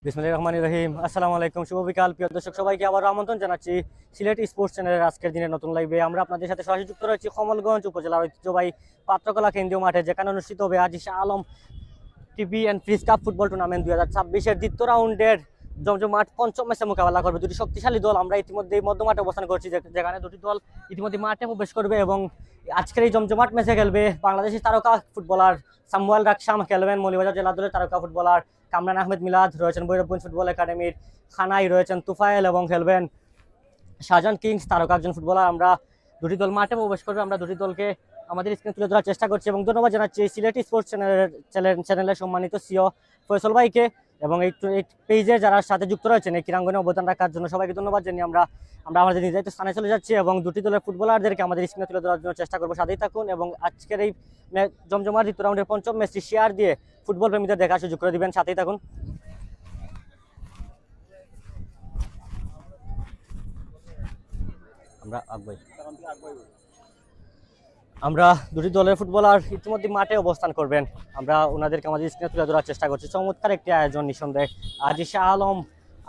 বিসমিল্লাহির রহমানির রহিম। আসসালামু আলাইকুম, শুভ বিকাল প্রিয় দর্শক সবাইকে আবার আমন্ত্রণ জানাচ্ছি সিলেট স্পোর্টস চ্যানেলের আজকের দিনের নতুন লাইভে। আমরা আপনাদের সাথে সরাসরি যুক্ত রয়েছি কমলগঞ্জ উপজেলার ঐতিহ্যবাহী পাত্রকলা কেন্দ্রীয় মাঠে, যেখানে অনুষ্ঠিত হবে আজ Shah Alam TV and fridge cup football tournament 2026-এর দ্বিতীয় রাউন্ডের জমজমাট পঞ্চম ম্যাচে মোকাবেলা করবে দুটি শক্তিশালী দল। আমরা ইতিমধ্যে মধ্য মাঠে অবস্থান করছি, যেখানে দুটি দল ইতিমধ্যে মাঠে প্রবেশ করবে এবং আজকের এই জমজমাট ম্যাচে খেলবে বাংলাদেশের তারকা ফুটবলার সামুয়েল রাকসাম, খেলবেন মৌলভীবাজার জেলা দলের তারকা ফুটবলার কামরান আহমেদ মিলাদ, রয়েছেন ভৈরবগঞ্জ ফুটবল একাডেমির খানাই, রয়েছেন তুফায়েল এবং খেলবেন শাহজাহান কিংস তারকা একজন ফুটবলার। আমরা দুটি দল মাঠে প্রবেশ করবে, আমরা দুটি দলকে আমাদের স্ক্রিনে তুলে ধরার চেষ্টা করছি এবং ধন্যবাদ জানাচ্ছি সিলেটি স্পোর্টস চ্যানেলের সম্মানিত সিও ফয়সল ভাইকে এবং এই পেজে যারা সাথে যুক্ত রয়েছেন এই ক্রীড়াঙ্গনে অবদান রাখার জন্য সবাইকে ধন্যবাদ জানিয়ে আমরা আমাদের নির্ধারিত স্থানে চলে যাচ্ছি এবং দুটি দলের ফুটবলারদেরকে আমাদের স্ক্রিনে তুলে ধরার জন্য চেষ্টা করবো। সাথেই থাকুন এবং আজকের এই জমজমার দ্বিতীয় রাউন্ডের পঞ্চম ম্যাচটি শেয়ার দিয়ে ফুটবল প্রেমীদের দেখার সুযোগ করে দিবেন। সাথেই থাকুন। আমরা দুটি দলের ফুটবলার ইতিমধ্যে মাঠে অবস্থান করবেন, আমরা ওনাদেরকে আমাদের স্ক্রিনে তুলে ধরার চেষ্টা করছি। চমৎকার একটি আয়োজন নিঃসন্দেহে আজ শাহ আলম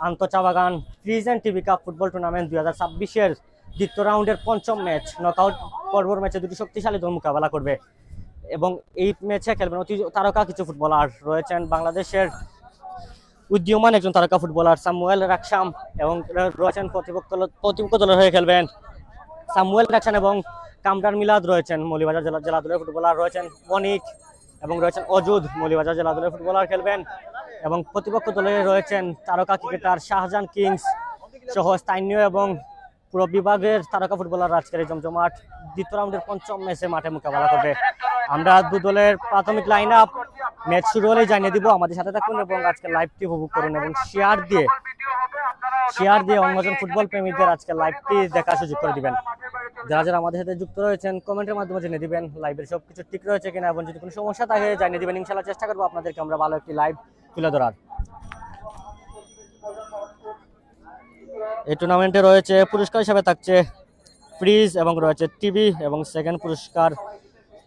আন্তঃচাবাগান fridge and TV cup football tournament 2026-এর দ্বিতীয় রাউন্ডের পঞ্চম ম্যাচ নকআউট পর্বর ম্যাচে দুটি শক্তিশালী দল মোকাবেলা করবে এবং এই ম্যাচে খেলবেন অতি তারকা কিছু ফুটবলার। রয়েছেন বাংলাদেশের উদীয়মান একজন তারকা ফুটবলার সামুয়েল রাকসাম এবং রয়েছেন প্রতিপক্ষ দলের হয়ে খেলবেন সামুয়েল রাকসাম এবং কামরান মিলাদ, রয়েছেন মৌলভীবাজার জেলা দলের ফুটবলার, রয়েছেন বণিক এবং রয়েছেন অজুদ, মৌলভীবাজার জেলা দলের ফুটবলার খেলবেন এবং প্রতিপক্ষ দলে রয়েছেন তারকা ক্রিকেটার শাহজাহান কিংস সহ স্থানীয় এবং পুরো বিভাগের তারকা ফুটবলার আজকের এই জমজমাট দ্বিতীয় রাউন্ডের পঞ্চম ম্যাচে মাঠে মোকাবেলা করবে। আমরা দু দলের প্রাথমিক লাইন আপ ম্যাচ শুরু হলেই জানিয়ে দিব, আমাদের সাথে থাকুন এবং আজকের লাইভটি উপভোগ করুন এবং শেয়ার দিয়ে অন্যজন ফুটবল প্রেমীদের আজকের লাইভটি দেখার সুযোগ করে দিবেন। যারা যারা আমাদের সাথে যুক্ত রয়েছেন কমেন্টের মাধ্যমে জেনে দিবেন লাইভের সবকিছু ঠিক রয়েছে কিনা এবং যদি কোনো সমস্যা থাকে জানিয়ে দিবেন। ইনশাআল্লাহ চেষ্টা করবো আপনাদেরকে আমরা ভালো একটি লাইভ তুলে ধরার। এই টুর্নামেন্টে রয়েছে পুরস্কার হিসাবে থাকছে ফ্রিজ এবং রয়েছে টিভি এবং সেকেন্ড পুরস্কার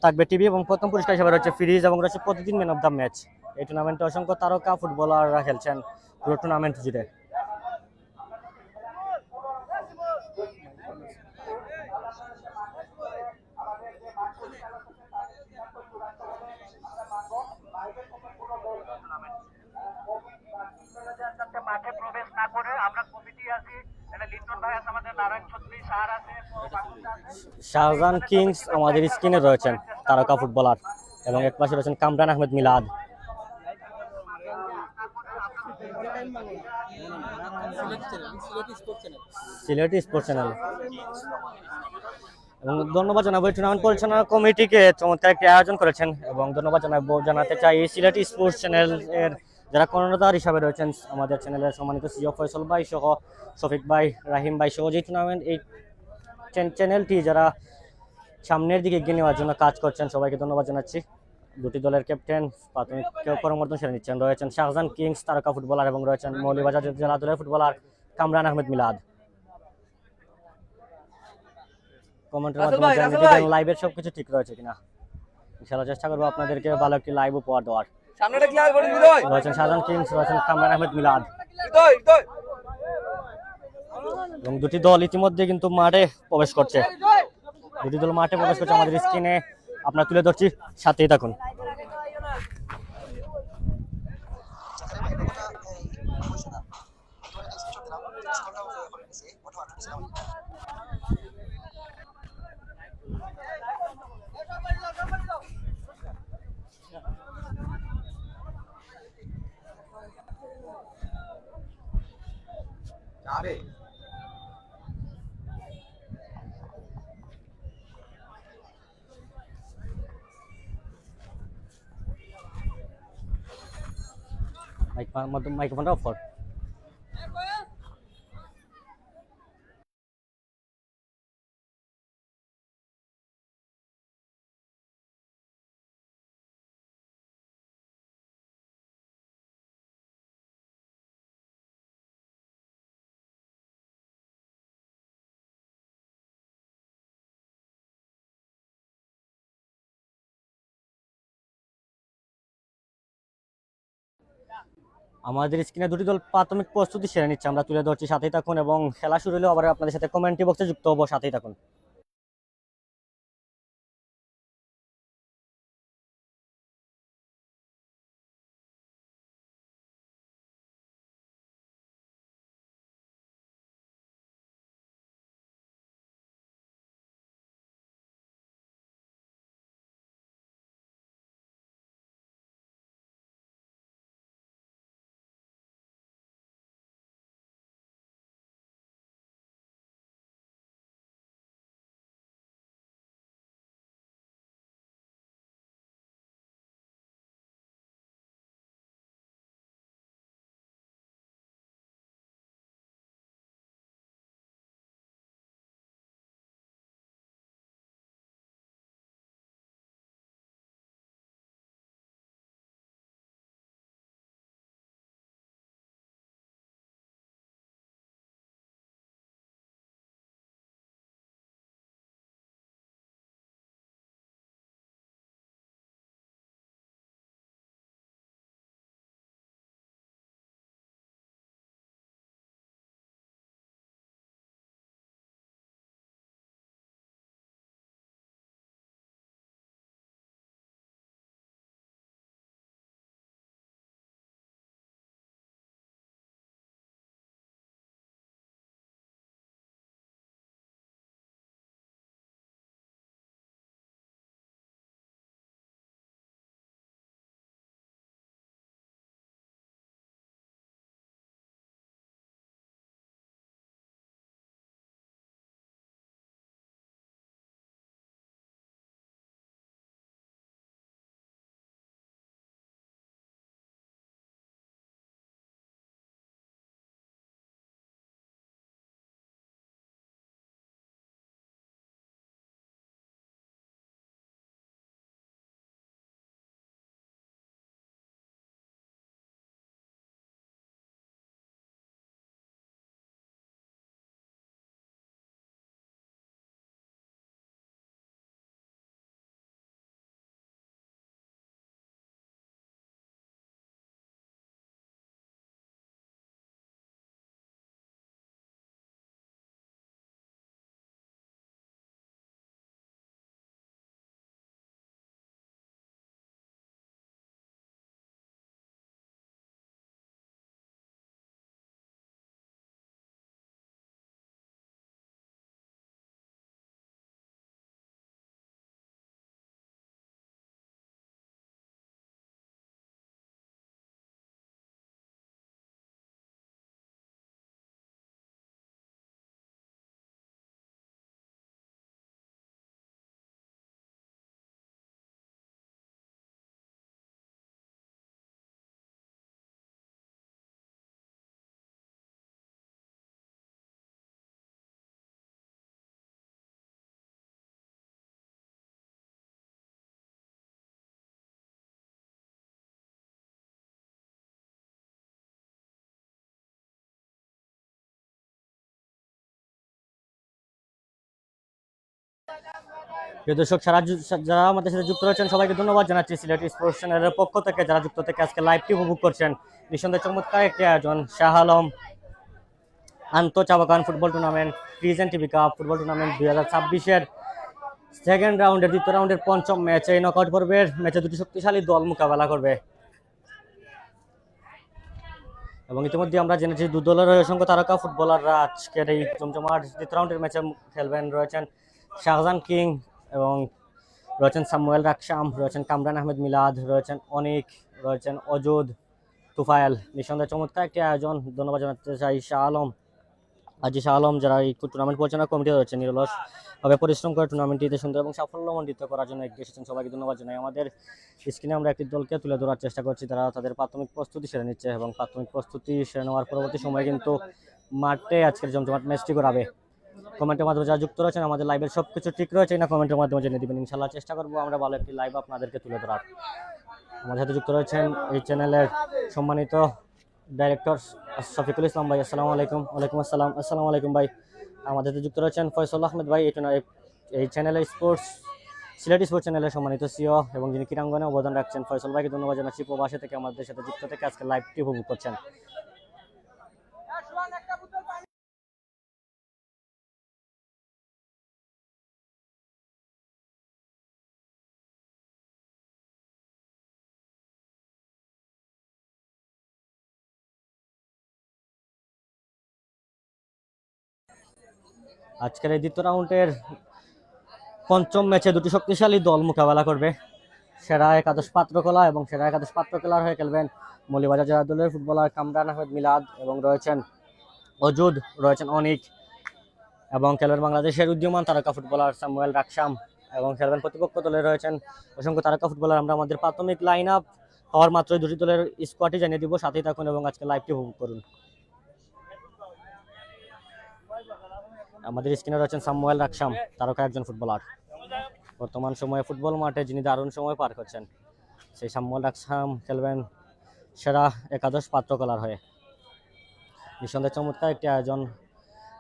থাকবে টিভি এবং প্রথম পুরস্কার হিসাবে রয়েছে ফ্রিজ এবং রয়েছে প্রতিদিন ম্যান অফ দ্য ম্যাচ। এই টুর্নামেন্টে অসংখ্য তারকা ফুটবলাররা খেলছেন পুরো টুর্নামেন্ট জুড়ে। মাঠে প্রবেশ না করে আমরা কমিটি আছি, এটা লিটন ভাই আছে, আমাদের নারায়ণ ছত্রী স্যার আছে, শাহজাহান কিংস আমাদের স্ক্রিনে রয়েছেন তারকা ফুটবলার এবং এক পাশে রয়েছেন কামরান আহমেদ মিলাদ। সিলেটি স্পোর্টস চ্যানেল এবং ধন্যবাদ জানাবো এই টুর্নামেন্ট পরিচালনা কমিটিকে, চমৎকার একটি আয়োজন করেছেন এবং ধন্যবাদ জানাতে চাই সিলেটি স্পোর্টস চ্যানেল এর যারা কর্ণধার হিসাবে রয়েছেন আমাদের চ্যানেলের সম্মানিত সিও ফয়সল ভাই সহ শফিক ভাই, রাহিম ভাই সহ যে টুর্নামেন্ট এই চ্যানেলটি যারা সামনের দিকে এগিয়ে নেওয়ার জন্য কাজ করছেন সবাইকে ধন্যবাদ জানাচ্ছি। দুটি দলের ক্যাপ্টেন প্রাথমিক কর্মকর্তা সেরে নিচ্ছেন, রয়েছেন শাহজাহান কিংস তারকা ফুটবলার এবং রয়েছেন মৌলভীবাজার জেলা দলের ফুটবলার কামরান আহমেদ মিলাদ। কমেন্টের মাধ্যমে জানিয়ে দিবেন লাইভের সবকিছু ঠিক রয়েছে কিনা। ইনশাআল্লাহ চেষ্টা করবো আপনাদেরকে ভালো একটি লাইভ উপহার দেওয়ার। রয়েছেন শাহজাহান কিংস, রয়েছেন কামরান আহমেদ মিলাদ এবং দুটি দল ইতিমধ্যে কিন্তু মাঠে প্রবেশ করছে। আমাদের স্ক্রিনে আপনারা তুলে ধরছি, সাথেই থাকুন। মাইক্রোফোনটা অফ কর। আমাদের স্ক্রিনে দুটি দল প্রাথমিক প্রস্তুতি সেরে নিচ্ছে, আমরা তুলে ধরছি, সাথেই থাকুন এবং খেলা শুরু হলেও আবার আপনাদের সাথে কমেন্ট্রি বক্সে যুক্ত হবো, সাথেই থাকুন। প্রিয় দর্শক, যারা আমাদের সাথে যুক্ত রয়েছেন সবাইকে ধন্যবাদ জানাচ্ছি। সিলেট স্পোর্টস চ্যানেলের পক্ষ থেকে যারা যুক্ত থেকে আজকে লাইভটি উপভোগ করছেন, নিঃসন্দেহে চমৎকার একটি আয়োজন। শাহ আলম চা বাগান ফুটবল টুর্নামেন্ট, ক্রিজেন টিভি কাপ ফুটবল টুর্নামেন্ট 2026-এর সেকেন্ড রাউন্ডের, দ্বিতীয় রাউন্ডের পঞ্চম ম্যাচ। এই নকআউট পর্বের ম্যাচে দুটি শক্তিশালী দল মোকাবেলা করবে এবং ইতিমধ্যে আমরা জেনেছি দু দলের অসংখ্য তারকা ফুটবলাররা আজকের এই জমজমাট দ্বিতীয় রাউন্ডের ম্যাচে খেলবেন। রয়েছেন শাহজাহান কিং এবং রয়েছেন সামুয়েল রাকসাম, রয়েছেন কামরান আহমেদ মিলাদ, রয়েছেন অনিক, রয়েছেন অজুদ, তুফায়েল। নিঃসন্দেহে চমৎকার একটি আয়োজন। ধন্যবাদ জানাতে চাই শাহ আলম, শাহ আলম, যারা এই টুর্নামেন্ট পরিচালনা কমিটি রয়েছে, নিরলসভাবে পরিশ্রম করে টুর্নামেন্টটিতে সুন্দর এবং সাফল্যমণ্ডিত করার জন্য এগিয়ে এসেছেন। সবাইকে ধন্যবাদ জানাই। আমাদের স্ক্রিনে আমরা একটি দলকে তুলে ধরার চেষ্টা করছি, তারা তাদের প্রাথমিক প্রস্তুতি সেরে নিচ্ছে এবং প্রাথমিক প্রস্তুতি সেরে নেওয়ার পরবর্তী সময় কিন্তু মাঠে আজকের জমজমাট ম্যাচটি করাবে। কমেন্টের মাধ্যমে যারা যুক্ত রয়েছেন, আমাদের লাইভের সব কিছু ঠিক রয়েছে না কমেন্টের মাধ্যমে জেনে দেবেন। ইনশাল্লাহ চেষ্টা করবো আমরা ভালো একটি লাইভ আপনাদেরকে তুলে ধরার। আমাদের সাথে যুক্ত রয়েছেন এই চ্যানেলের সম্মানিত ডাইরেক্টর শফিকুল ইসলাম ভাই। আসসালামু আলাইকুম। ওয়ালাইকুম আসসালাম। আসসালামু আলাইকুম ভাই। আমাদের সাথে যুক্ত রয়েছেন ফয়সাল আহমেদ ভাই, এই চ্যানেলের স্পোর্টস সিলেটি স্পোর্টস চ্যানেলের সম্মানিত সিও এবং যিনি ক্রীড়াঙ্গনে অবদান রাখছেন ফয়সল ভাইকে ধন্যবাদ জানাচ্ছি, প্রবাসী থেকে আমাদের সাথে যুক্ত থেকে আজকে লাইভটি উপভোগ করছেন। আজকের এই দ্বিতীয় রাউন্ডের পঞ্চম ম্যাচে দুটি শক্তিশালী দল মোকাবেলা করবে। সেরা একাদশ পাত্রকলা এবং সেরা একাদশ পাত্রকলার হয়ে খেলবেন মৌলভীবাজার জেলা দলের ফুটবলার কামরান আহমেদ মিলাদ এবং রয়েছেন অজুদ, রয়েছেন অনিক এবং খেলবেন বাংলাদেশের উদীয়মান তারকা ফুটবলার সামুয়েল রাকসাম এবং খেলবেন প্রতিপক্ষ দলে রয়েছেন অসংখ্য তারকা ফুটবলার। আমরা আমাদের প্রাথমিক লাইন আপ হওয়ার মাত্রই দুটি দলের স্কোয়াডটি জানিয়ে দিব, সাথেই থাকুন এবং আজকে লাইভটি উপভোগ করুন। আমাদের স্ক্রিনে রয়েছেন সামুয়েল রাকসাম, তারকা একজন ফুটবলার, বর্তমান সময়ে ফুটবল মাঠে যিনি দারুণ সময় পার করছেন। সেই সামুয়েল রাকসাম খেলবেন সেরা একাদশ পাত্রকলার হয়ে। নিঃসন্দেহে চমৎকার একটি আয়োজন।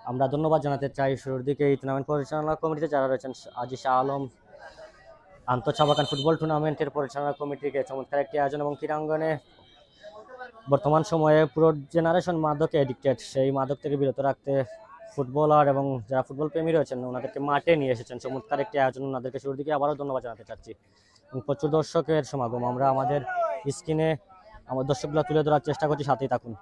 আমরা ধন্যবাদ জানাতে চাই শুরুর দিকে এই টুর্নামেন্ট পরিচালনা কমিটিতে যারা রয়েছেন, আজি শাহ আলম আন্তঃচাবাকান ফুটবল টুর্নামেন্টের পরিচালনা কমিটিকে, চমৎকার একটি আয়োজন এবং ক্রীড়াঙ্গনে বর্তমান সময়ে পুরো জেনারেশন মাদকে এডিক্টেড, সেই মাদক থেকে বিরত রাখতে ফুটবলার এবং যারা ফুটবল প্রেমী রয়েছেন ওনাদেরকে মাঠে নিয়ে এসেছেন। চমৎকার একটি আয়োজন, ওনাদেরকে শুরুর দিকে আবারও ধন্যবাদ জানাতে চাচ্ছি এবং প্রচুর দর্শকের সমাগম। আমরা আমাদের স্ক্রিনে আমার দর্শকগুলো তুলে ধরার চেষ্টা করছি, সাথেই থাকুন।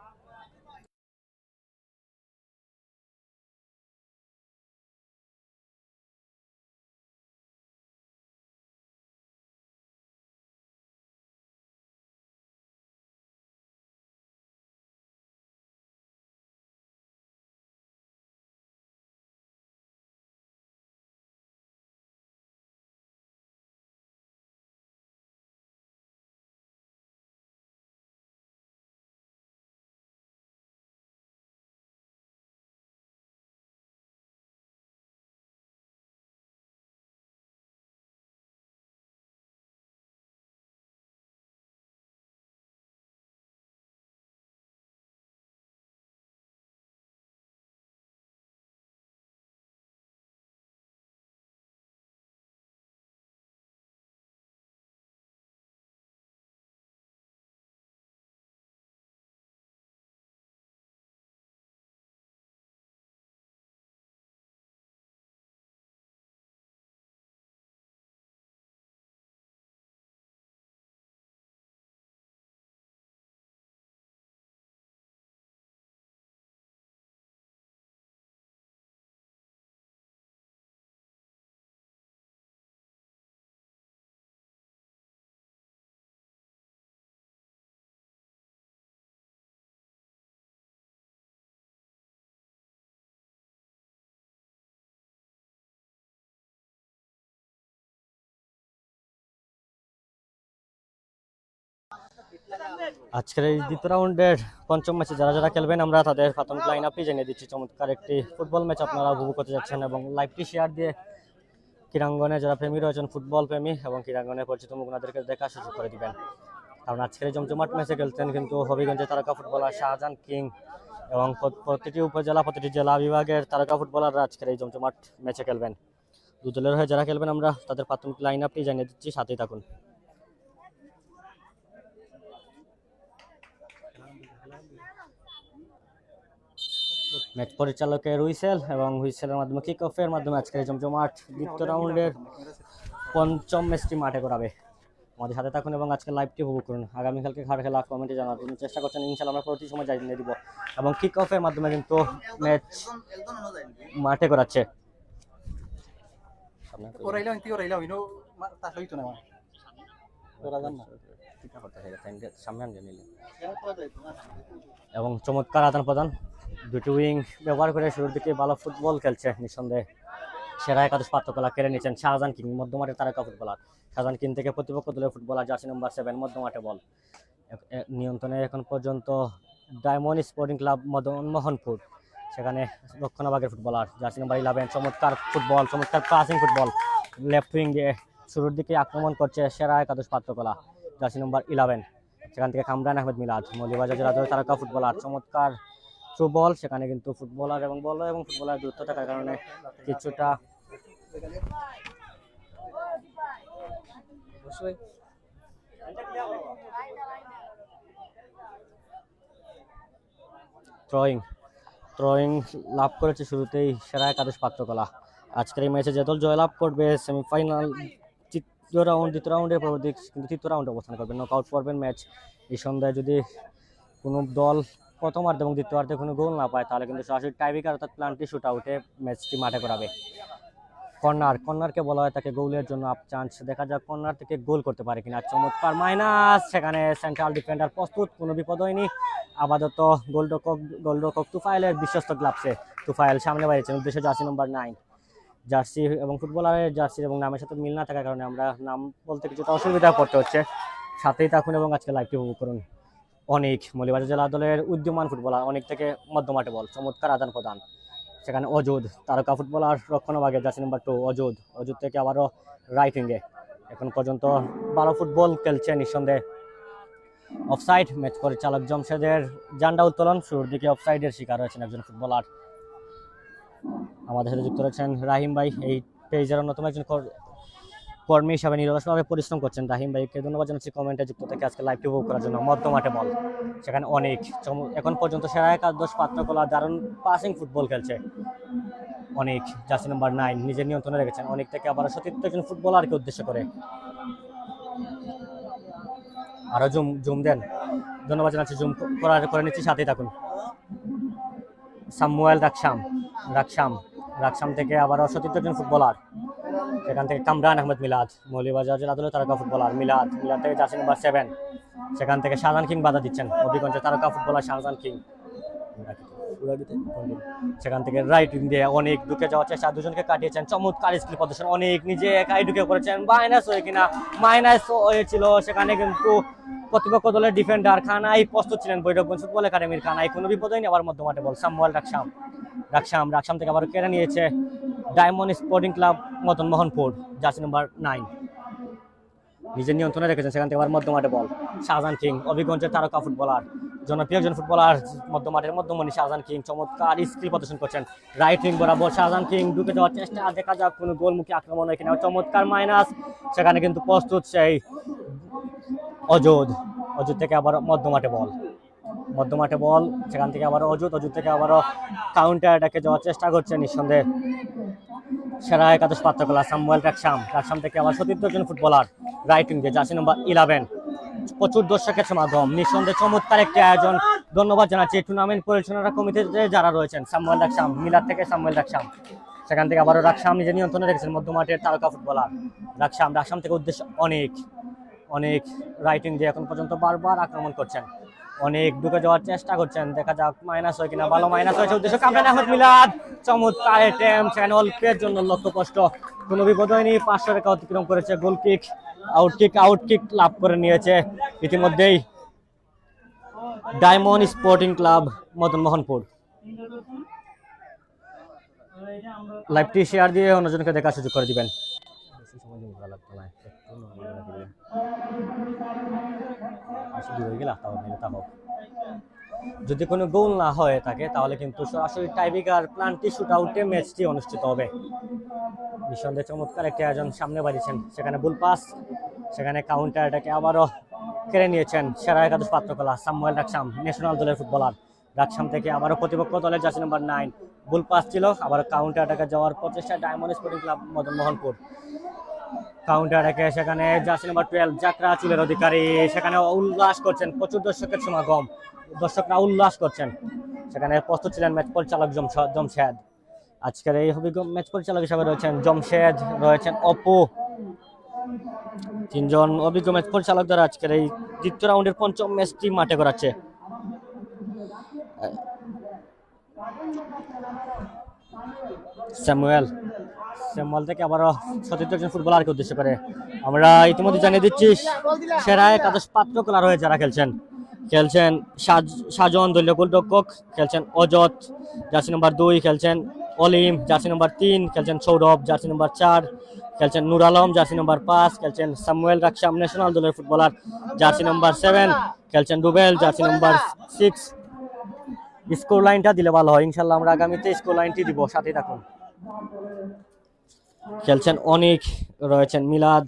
আজকের এই দ্বিতীয় রাউন্ডের পঞ্চম ম্যাচে যারা যারা খেলবেন আমরা তাদের প্রাথমিক লাইন আপই জানিয়ে দিচ্ছি। চমৎকার একটি ফুটবল ম্যাচ আপনারা উপভোগ করতে যাচ্ছেন এবং লাইভটি শেয়ার দিয়ে ক্রীড়াঙ্গনে যারা প্রেমী রয়েছেন, ফুটবল প্রেমী এবং ক্রীড়াঙ্গনে পরিচিত মুখ, ওনাদেরকে দেখার সুযোগ করে দিবেন। কারণ আজকের এই জমজমাট ম্যাচে খেলতেন কিন্তু হবিগঞ্জের তারকা ফুটবলার শাহজাহান কিং এবং প্রতিটি উপজেলা প্রতিটি জেলা বিভাগের তারকা ফুটবলাররা আজকের এই জমজমাট ম্যাচে খেলবেন। দু দলের হয়ে যারা খেলবেন আমরা তাদের প্রাথমিক লাইন আপটি জানিয়ে দিচ্ছি, সাথেই থাকুন। ম্যাচ পরিচালকের হুইসেল এবং হুইসেলের মাধ্যমে কিক অফের মাধ্যমে আজকের জমজমাট দ্বিতীয় রাউন্ডের পঞ্চম ম্যাচটি মাঠে করাবে। আমাদের সাথে থাকুন এবং আজকে লাইভটি উপভোগ করুন। আগামীকালকে কার খেলা কমেন্টে জানার জন্য চেষ্টা করছেন, ইনশাআল্লাহ আমরা প্রতি সময় জানিয়ে দিব এবং কিক অফের মাধ্যমে কিন্তু ম্যাচ মাঠে করাচ্ছে। এবং চমৎকার আদান প্রদান, দুটি উইং ব্যবহার করে শুরুর দিকে ভালো ফুটবল খেলছে। নিঃসন্দেহে সেরা একাদশ পাত্রকলা কেড়ে নিচ্ছেন শাহজাহান কিং, মধ্যমাঠের তারকা ফুটবলার। শাহজাহান কিং থেকে প্রতিপক্ষ দলের ফুটবলার জার্সি নম্বর 7 মধ্যমাঠে বল নিয়ন্ত্রণে এখন পর্যন্ত ডায়মন্ড স্পোর্টিং ক্লাব মোহনপুর, সেখানে দক্ষিণাভাগের ফুটবলার জার্সি নম্বর 11। চমৎকার ফুটবল, চমৎকার পাসিং ফুটবল, লেফট উইং দিয়ে শুরুর দিকে আক্রমণ করছে সেরা একাদশ পাত্রকলা জার্সি নম্বর 11। সেখান থেকে কামরান আহমেদ মিলাদ, মৌলভীবাজার জেলা দলের তারকা ফুটবলার। চমৎকার থ্রু বল, সেখানে কিন্তু ফুটবলার এবং বল এবং ফুটবলার দূরত্ব থাকার কারণে কিছুটা থ্রোয়িং থ্রোয়িং লাভ করেছে শুরুতেই সেরা একাদশ পাত্রকলা। আজকের এই ম্যাচে যে দল জয়লাভ করবে সেমিফাইনাল তৃতীয় রাউন্ডের পরবর্তী কিন্তু তৃতীয় রাউন্ডে অবস্থান করবে, নকআউট পর্বের ম্যাচ। এই সন্ধ্যায় যদি কোনো দল প্রথমার্ধে এবং দ্বিতীয়ার্ধে কোনো গোল না পায় তাহলে কিন্তু সরাসরি টাইব্রেকার অর্থাৎ প্লান্টি শুট আউটে ম্যাচটি মাঠে করাবে। কর্নারকে বলা হয় তাকে গোলের জন্য আপ চান্স, দেখা যাক কর্নার থেকে গোল করতে পারে কিনা। চমৎকার মাইনাস, সেখানে সেন্ট্রাল ডিফেন্ডার প্রস্তুত, কোনো বিপদ হয়নি। আপাতত গোলরক্ষক তুফাইলের বিশ্বস্ত গ্লাভসে তুফাইল সামনে বাড়িয়েছেন, উদ্দেশ্য জার্সি নম্বর 9। জার্সি এবং ফুটবলারের জার্সি এবং নামের সাথে মিল না থাকার কারণে আমরা নাম বলতে কিছুটা অসুবিধা পড়তে হচ্ছে। সাথেই থাকুন এবং আজকে লাইভটি উপভোগ করুন। অনেক মৌলভীবাজার জেলা দলের উদ্যমান ফুটবলার, অনেক থেকে মধ্যমাঠে বল, চমৎকার আদান প্রদান। সেখানে অজুদ তারকা ফুটবলার রক্ষণভাগে জার্সি নাম্বার 2 অজুদ থেকে আবারও রাইট উইঙ্গে। এখন পর্যন্ত 12 ফুটবল খেলছে নিঃসন্দেহে। অফসাইড, ম্যাচ পরিচালক জমশেদের জান্ডা উত্তোলন, শুরুর দিকে অফসাইডের শিকার হয়েছেন একজন ফুটবলার। আমাদের সাথে যুক্ত রয়েছেন রাহিম ভাই, এই পেজের অন্যতম একজন কর্মী হিসাবে নিরলসভাবে পরিশ্রম করছেন। রাহিম ভাইকে ধন্যবাদ জানাচ্ছি কমেন্টে যুক্ত থেকে আজকে লাইভটি উপভোগ করার জন্য। মধ্যমাঠে বল, সেখানে অনেক এখন পর্যন্ত সেরা একাদশ পাত্রকলা দারুণ পাসিং ফুটবল খেলছে। অনেক জার্সি নাম্বার 9 নিজের নিয়ন্ত্রণে রেখেছেন। অনেক থেকে আবার সতীর্থ একজন ফুটবলারকে উদ্দেশ্য করে আরো জুম দেন, ধন্যবাদ জানাচ্ছি। জুম করে নিচ্ছি, সাথেই থাকুন। সামুয়েল রাকসাম থেকে আবার সতীর্থ একজন ফুটবলার, সেখান থেকে কামরান আহমেদ মিলাদ, মৌলভীবাজার জেলা দলের তারকা ফুটবলার মিলাদ থেকে জার্সি নাম্বার 7। সেখান থেকে শাহজাহান কিং বাধা দিচ্ছেন, অভিগঞ্জের তারকা ফুটবলার শাহজাহান কিং। সেখান থেকে রাইট উইং দিয়ে অনেক ঢুকে যাওয়ার চেষ্টা, দুজনকে কাটিয়েছেন, চমৎকার স্কিল প্রদর্শন। অনেক নিজে একাই ঢুকে পড়েছেন, মাইনাস হয়েছিল সেখানে, কিন্তু প্রতিপক্ষ দলের ডিফেন্ডার খানাই প্রস্তুত ছিলেন, ভৈরবগঞ্জ ফুটবল একাডেমির খানাই, কোনো বিপদ হয়নি। আবার মধ্যমাঠে বল, সামুয়েল রাকসাম থেকে আবার কেড়ে নিয়েছে diamond sporting club Madan Mohanpur, jersey number 9 নিজের নিয়ন্ত্রণে রেখেছেন। সেখান থেকে আবার মধ্যমাঠে বল, শাহজাহান কিং, অভিগঞ্জের তারকা ফুটবলার, জনপ্রিয় একজন ফুটবলার, মধ্যমাঠের মধ্যমণি শাহজাহান কিং চমৎকার স্কিল প্রদর্শন করছেন। রাইট উইং বরাবর শাহজাহান কিং ঢুকে যাওয়ার চেষ্টা, দেখা যাক কোনো গোলমুখী আক্রমণ হয় কিনা। চমৎকার মাইনাস, সেখানে কিন্তু প্রস্তুত সেই অজুদ থেকে আবার মধ্যমাঠে বল, সেখান থেকে আবার অজুদ থেকে আবারও কাউন্টার অ্যাটাকে যাওয়ার চেষ্টা করছেন নিঃসন্দেহে সেরা একাদশ পাত্রকলা সামুয়েল রাকসাম থেকে আবার সতীর্থ একজন ফুটবলার, রাইট উইঙ্গে জার্সি নম্বর 11। প্রচুর দর্শকের সমাগম, নিঃসন্দেহে চমৎকার একটি আয়োজন। ধন্যবাদ জানাচ্ছি টুর্নামেন্ট পরিচালনা কমিটিতে যারা রয়েছেন। সামুয়েল রাকসাম, মিলাদ থেকে সামুয়েল রাকসাম, সেখান থেকে আবারও রাকসাম নিজের নিয়ন্ত্রণে রেখেছেন, মধ্যমাঠের তারকা ফুটবলার রাকসাম থেকে উদ্দেশ্য অনেক রাইট উইং দিয়ে এখন পর্যন্ত বারবার আক্রমণ করছেন, অনেক ঢুকে যাওয়ার চেষ্টা করছেন, দেখা যাক মাইনাস হয় কিনা। ভালো মাইনাস হয়েছে, উদ্দেশ্য কামরান আহমেদ মিলাদ, চমৎকার অ্যাটেম্পট, সেখানে অল্পের জন্য লক্ষ্যভ্রষ্ট, কোনো বিপদ হয়নি। 500 রেখা অতিক্রম করেছে, গোল কিক, আউট কিক লাভ করে নিয়েছে ইতিমধ্যেই diamond sporting club Madan Mohanpur. লাইভটি শেয়ার দিয়ে অন্যজনকে দেখার সুযোগ করে দিবেন। যদি কোনো গোল না হয়ে থাকে তাহলে কিন্তু সরাসরি টাইব্রেকার প্লান্টি শুট আউটে ম্যাচটি অনুষ্ঠিত হবে। নিঃসন্দেহে চমৎকার একটি আয়োজন সামনে বাড়িয়েছেন, সেখানে বুল পাস, সেখানে কাউন্টার অ্যাটাকে আবারও কেড়ে নিয়েছেন সেরা একাদশ পাত্রকলা সামুয়েল রাকসাম, ন্যাশনাল দলের ফুটবলার। রাকসাম থেকে আবারও প্রতিপক্ষ দলের জার্সি নাম্বার 9, বুল পাস ছিল, আবার কাউন্টার অ্যাটাকে যাওয়ার প্রচেষ্টা diamond sporting club Madan Mohanpur. Counter অ্যাটাকে সেখানে জার্সি নাম্বার 12 যাত্রা চুলের অধিকারী, সেখানে উল্লাস করছেন, প্রচুর দর্শকের সমাগম, দর্শকরা উল্লাস করছেন। সেখানে প্রস্তুত ছিলেন ম্যাচ পরিচালক জমশেদ। আজকের এই অভিজ্ঞ ম্যাচ পরিচালক হিসাবে রয়েছেন জমশেদ, রয়েছেন অপু, 3 জন অভিজ্ঞ ম্যাচ পরিচালক দ্বারা আজকের এই দ্বিতীয় রাউন্ডের 5ম ম্যাচটি মাঠে করাচ্ছে। স্যামুয়েল থেকে আবারও সতীর্থ একজন ফুটবলারকে উদ্দেশ্য করে আমরা ইতিমধ্যে জানিয়ে দিচ্ছি সেরা একাদশ পাত্রকলা রয়ে যারা খেলছেন সাজন দলীয় গোলরক্ষক, খেলছেন অজত জার্সি নম্বর 2, খেলছেন অলিম জার্সি নম্বর 3, খেলছেন সৌরভ জার্সি নম্বর 4, খেলছেন নুর আলম জার্সি নম্বর 5, খেলছেন সামুয়েল রাকসাম ন্যাশনাল দলের ফুটবলার জার্সি নম্বর 7, খেলছেন রুবেল জার্সি নম্বর 6। স্কোর লাইনটা দিলে ভালো হয়, ইনশাল্লাহ আমরা আগামীতে স্কোর লাইনটি দিব, সাথে থাকুন। খেলছেন অনেক, রয়েছেন মিলাদ,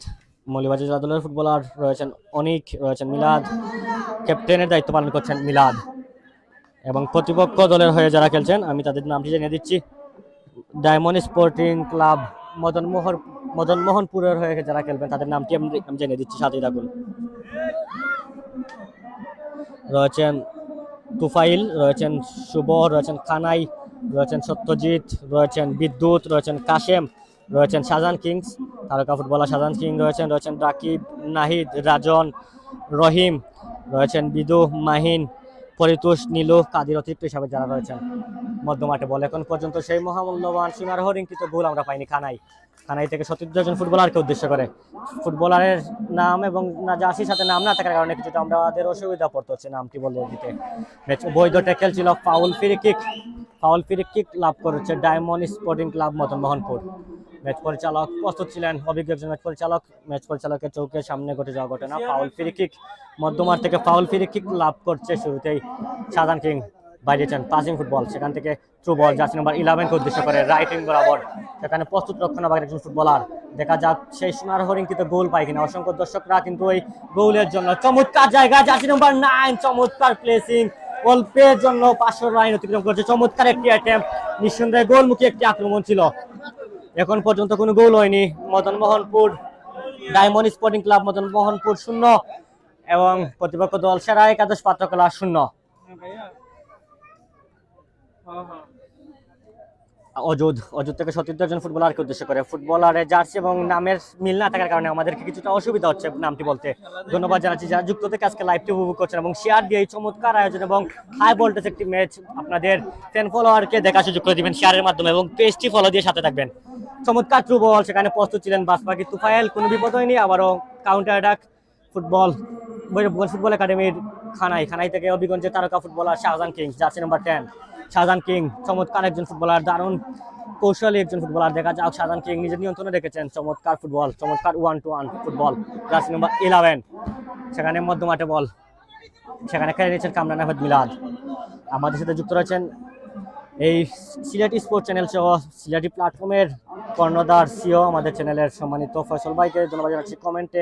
মৌলভীবাজার জেলা দলের ফুটবলার রয়েছেন অনিক, রয়েছেন মিলাদ, ক্যাপ্টেনের দায়িত্ব পালন করছেন মিলাদ। এবং প্রতিপক্ষ দলের হয়ে যারা খেলছেন আমি তাদের নামটি জানিয়ে দিচ্ছি। ডায়মন্ড স্পোর্টিং ক্লাব মদনমোহনপুরের হয়ে যারা খেলবেন তাদের নামটি আমি জানিয়ে দিচ্ছি, সাথেই থাকুন। রয়েছেন তুফাইল, রয়েছেন শুভ, রয়েছেন কানাই, রয়েছেন সত্যজিৎ, রয়েছেন বিদ্যুৎ, রয়েছেন কাশেম, রয়েছেন শাহজাহান কিংস তারকা ফুটবলার শাহজাহান কিং রয়েছেন, রয়েছেন রাকিব, নাহিদ, রাজন, রহিম, রয়েছেন বিদু, মাহিন, পরিতোষ, নীলু, কাদির অতিরিক্ত হিসাবে যারা রয়েছেন মধ্যমাঠে বল। এখন পর্যন্ত সেই মহামূল্যবান সোনার হরিঙ্কিত গোল আমরা পাইনি কানাই থেকে 37 জন ফুটবলারকে উদ্দেশ্য করে। ফুটবলারের নাম এবং জার্সির সাথে নাম না থাকার কারণে কিছুটা আমাদের অসুবিধা পড়তে হচ্ছে নামটি বলে দিতে। বৈধ ট্যাকেল ছিল, ফাউল ফ্রি কিক লাভ করেছে diamond sporting club Madanmohanpur. Match পরিচালক প্রস্তুত ছিলেন, অভিজ্ঞ একজন ম্যাচ পরিচালকের চোখের সামনে ঘটে যাওয়া ঘটনা। ফাউল ফ্রি কিক, মধ্যমাঠ থেকে ফাউল ফ্রি কিক লাভ করছে শুরুতেই শাহজাহান কিং। বাইরেছেন পাসিং ফুটবল, সেখান থেকে থ্রু বল জার্সি নাম্বার 11-কে উদ্দেশ্য করে রাইট উইং বরাবর, সেখানে প্রস্তুত রক্ষণাভাগের একজন ফুটবলার। দেখা যাক সেই সোনার হরিণ কিন্তু গোল পায় কিনা। অসংখ্য দর্শকরা কিন্তু এই গোলের জন্য চমৎকার জায়গায় জার্সি নাম্বার 9 চমৎকার প্লেসিং, অল্পের জন্য 500 লাইন অতিক্রম করছে। চমৎকার একটি অ্যাটেম্প, নিঃসন্দেহে গোলমুখী একটি আক্রমণ ছিল। এখন পর্যন্ত কোনো গোল হয়নি। Madanmohanpur diamond sporting club Madanmohanpur 0 এবং প্রতিপক্ষ দল সেরা একাদশ পাত্রকলা 0। অজুদ থেকে 37 জন ফুটবলারকে উদ্দেশ্য করে। ফুটবলারের জার্সি এবং নামের মিল না থাকার কারণে আমাদেরকে কিছুটা অসুবিধা হচ্ছে নামটি বলতে। ধন্যবাদ জানাচ্ছি যারা যুক্ত থেকে আজকে লাইভটি উপভোগ করছেন এবং শেয়ার দিয়ে এই চমৎকার আয়োজন এবং হাই ভোল্টেজ একটি ম্যাচ আপনাদের ফ্যান ফলোয়ারকে দেখা সুযোগ করে দিবেন শেয়ারের মাধ্যমে এবং পেজটি ফলো দিয়ে সাথে থাকবেন। চমৎকার থ্রু বল, সেখানে প্রস্তুত ছিলেন বাসপাকি তুফাইল, কোনো বিপদ হয়নি। আবারও কাউন্টার অ্যাটাক ফুটবল একাডেমির খানাই থেকে অভিগঞ্জের তারকা footballer Shahjahan king, jersey number 10 Shahjahan king. চমৎকার একজন ফুটবলার, দারুণ কৌশলী একজন ফুটবলার। দেখা যাক শাহজাহান কিং নিজের নিয়ন্ত্রণে রেখেছেন। চমৎকার ফুটবল, চমৎকার 1-to-1 ফুটবল, জার্সি নাম্বার 11। সেখানে মধ্যমাঠে বল, সেখানে খেলে নিয়েছেন কামরান আহমেদ মিলাদ। আমাদের সাথে যুক্ত রয়েছেন এই সিলেটি স্পোর্টস চ্যানেল সহ সিলেটি প্ল্যাটফর্মের কর্ণধার সিও আমাদের চ্যানেলের সম্মানিত ফয়সল ভাইকে ধন্যবাদ জানাচ্ছি কমেন্টে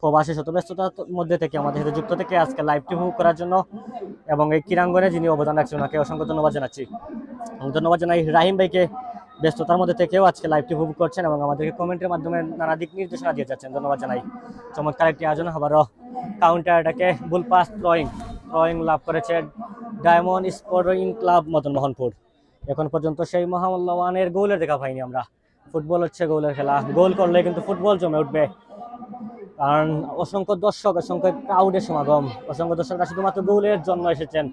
প্রবাসী শতব্যস্ততার মধ্যে থেকে আমাদের সাথে যুক্ত থেকে আজকে লাইভটি উপভোগ করার জন্য এবং এই ক্রীড়াঙ্গনে যিনি অবদান রাখছেন ওনাকে অসংখ্য ধন্যবাদ জানাচ্ছি। এবং ধন্যবাদ জানাই রাহিম ভাইকে, ব্যস্ততার মধ্যে থেকেও আজকে লাইভটি উপভোগ করছেন এবং আমাদেরকে কমেন্টের মাধ্যমে নানা দিক নির্দেশনা দিয়ে যাচ্ছেন, ধন্যবাদ জানাই। চমৎকার একটি আয়োজন। আবারও কাউন্টারটাকে বুল পাস থ্রোয়িং লাভ করেছে ডায়মন্ড স্পোর্টিং ক্লাব মদনমোহনপুর। এখন পর্যন্ত সেই মহামূল্যবানের গোলের দেখা পাইনি আমরা। ফুটবল হচ্ছে গোলের খেলা, গোল করলে কিন্তু ফুটবল জমে উঠবে। কারণ অসংখ্য ক্রাউডের সমাগম, অসংখ্য দর্শকরা শুধুমাত্র গোলের জন্য এসেছেন।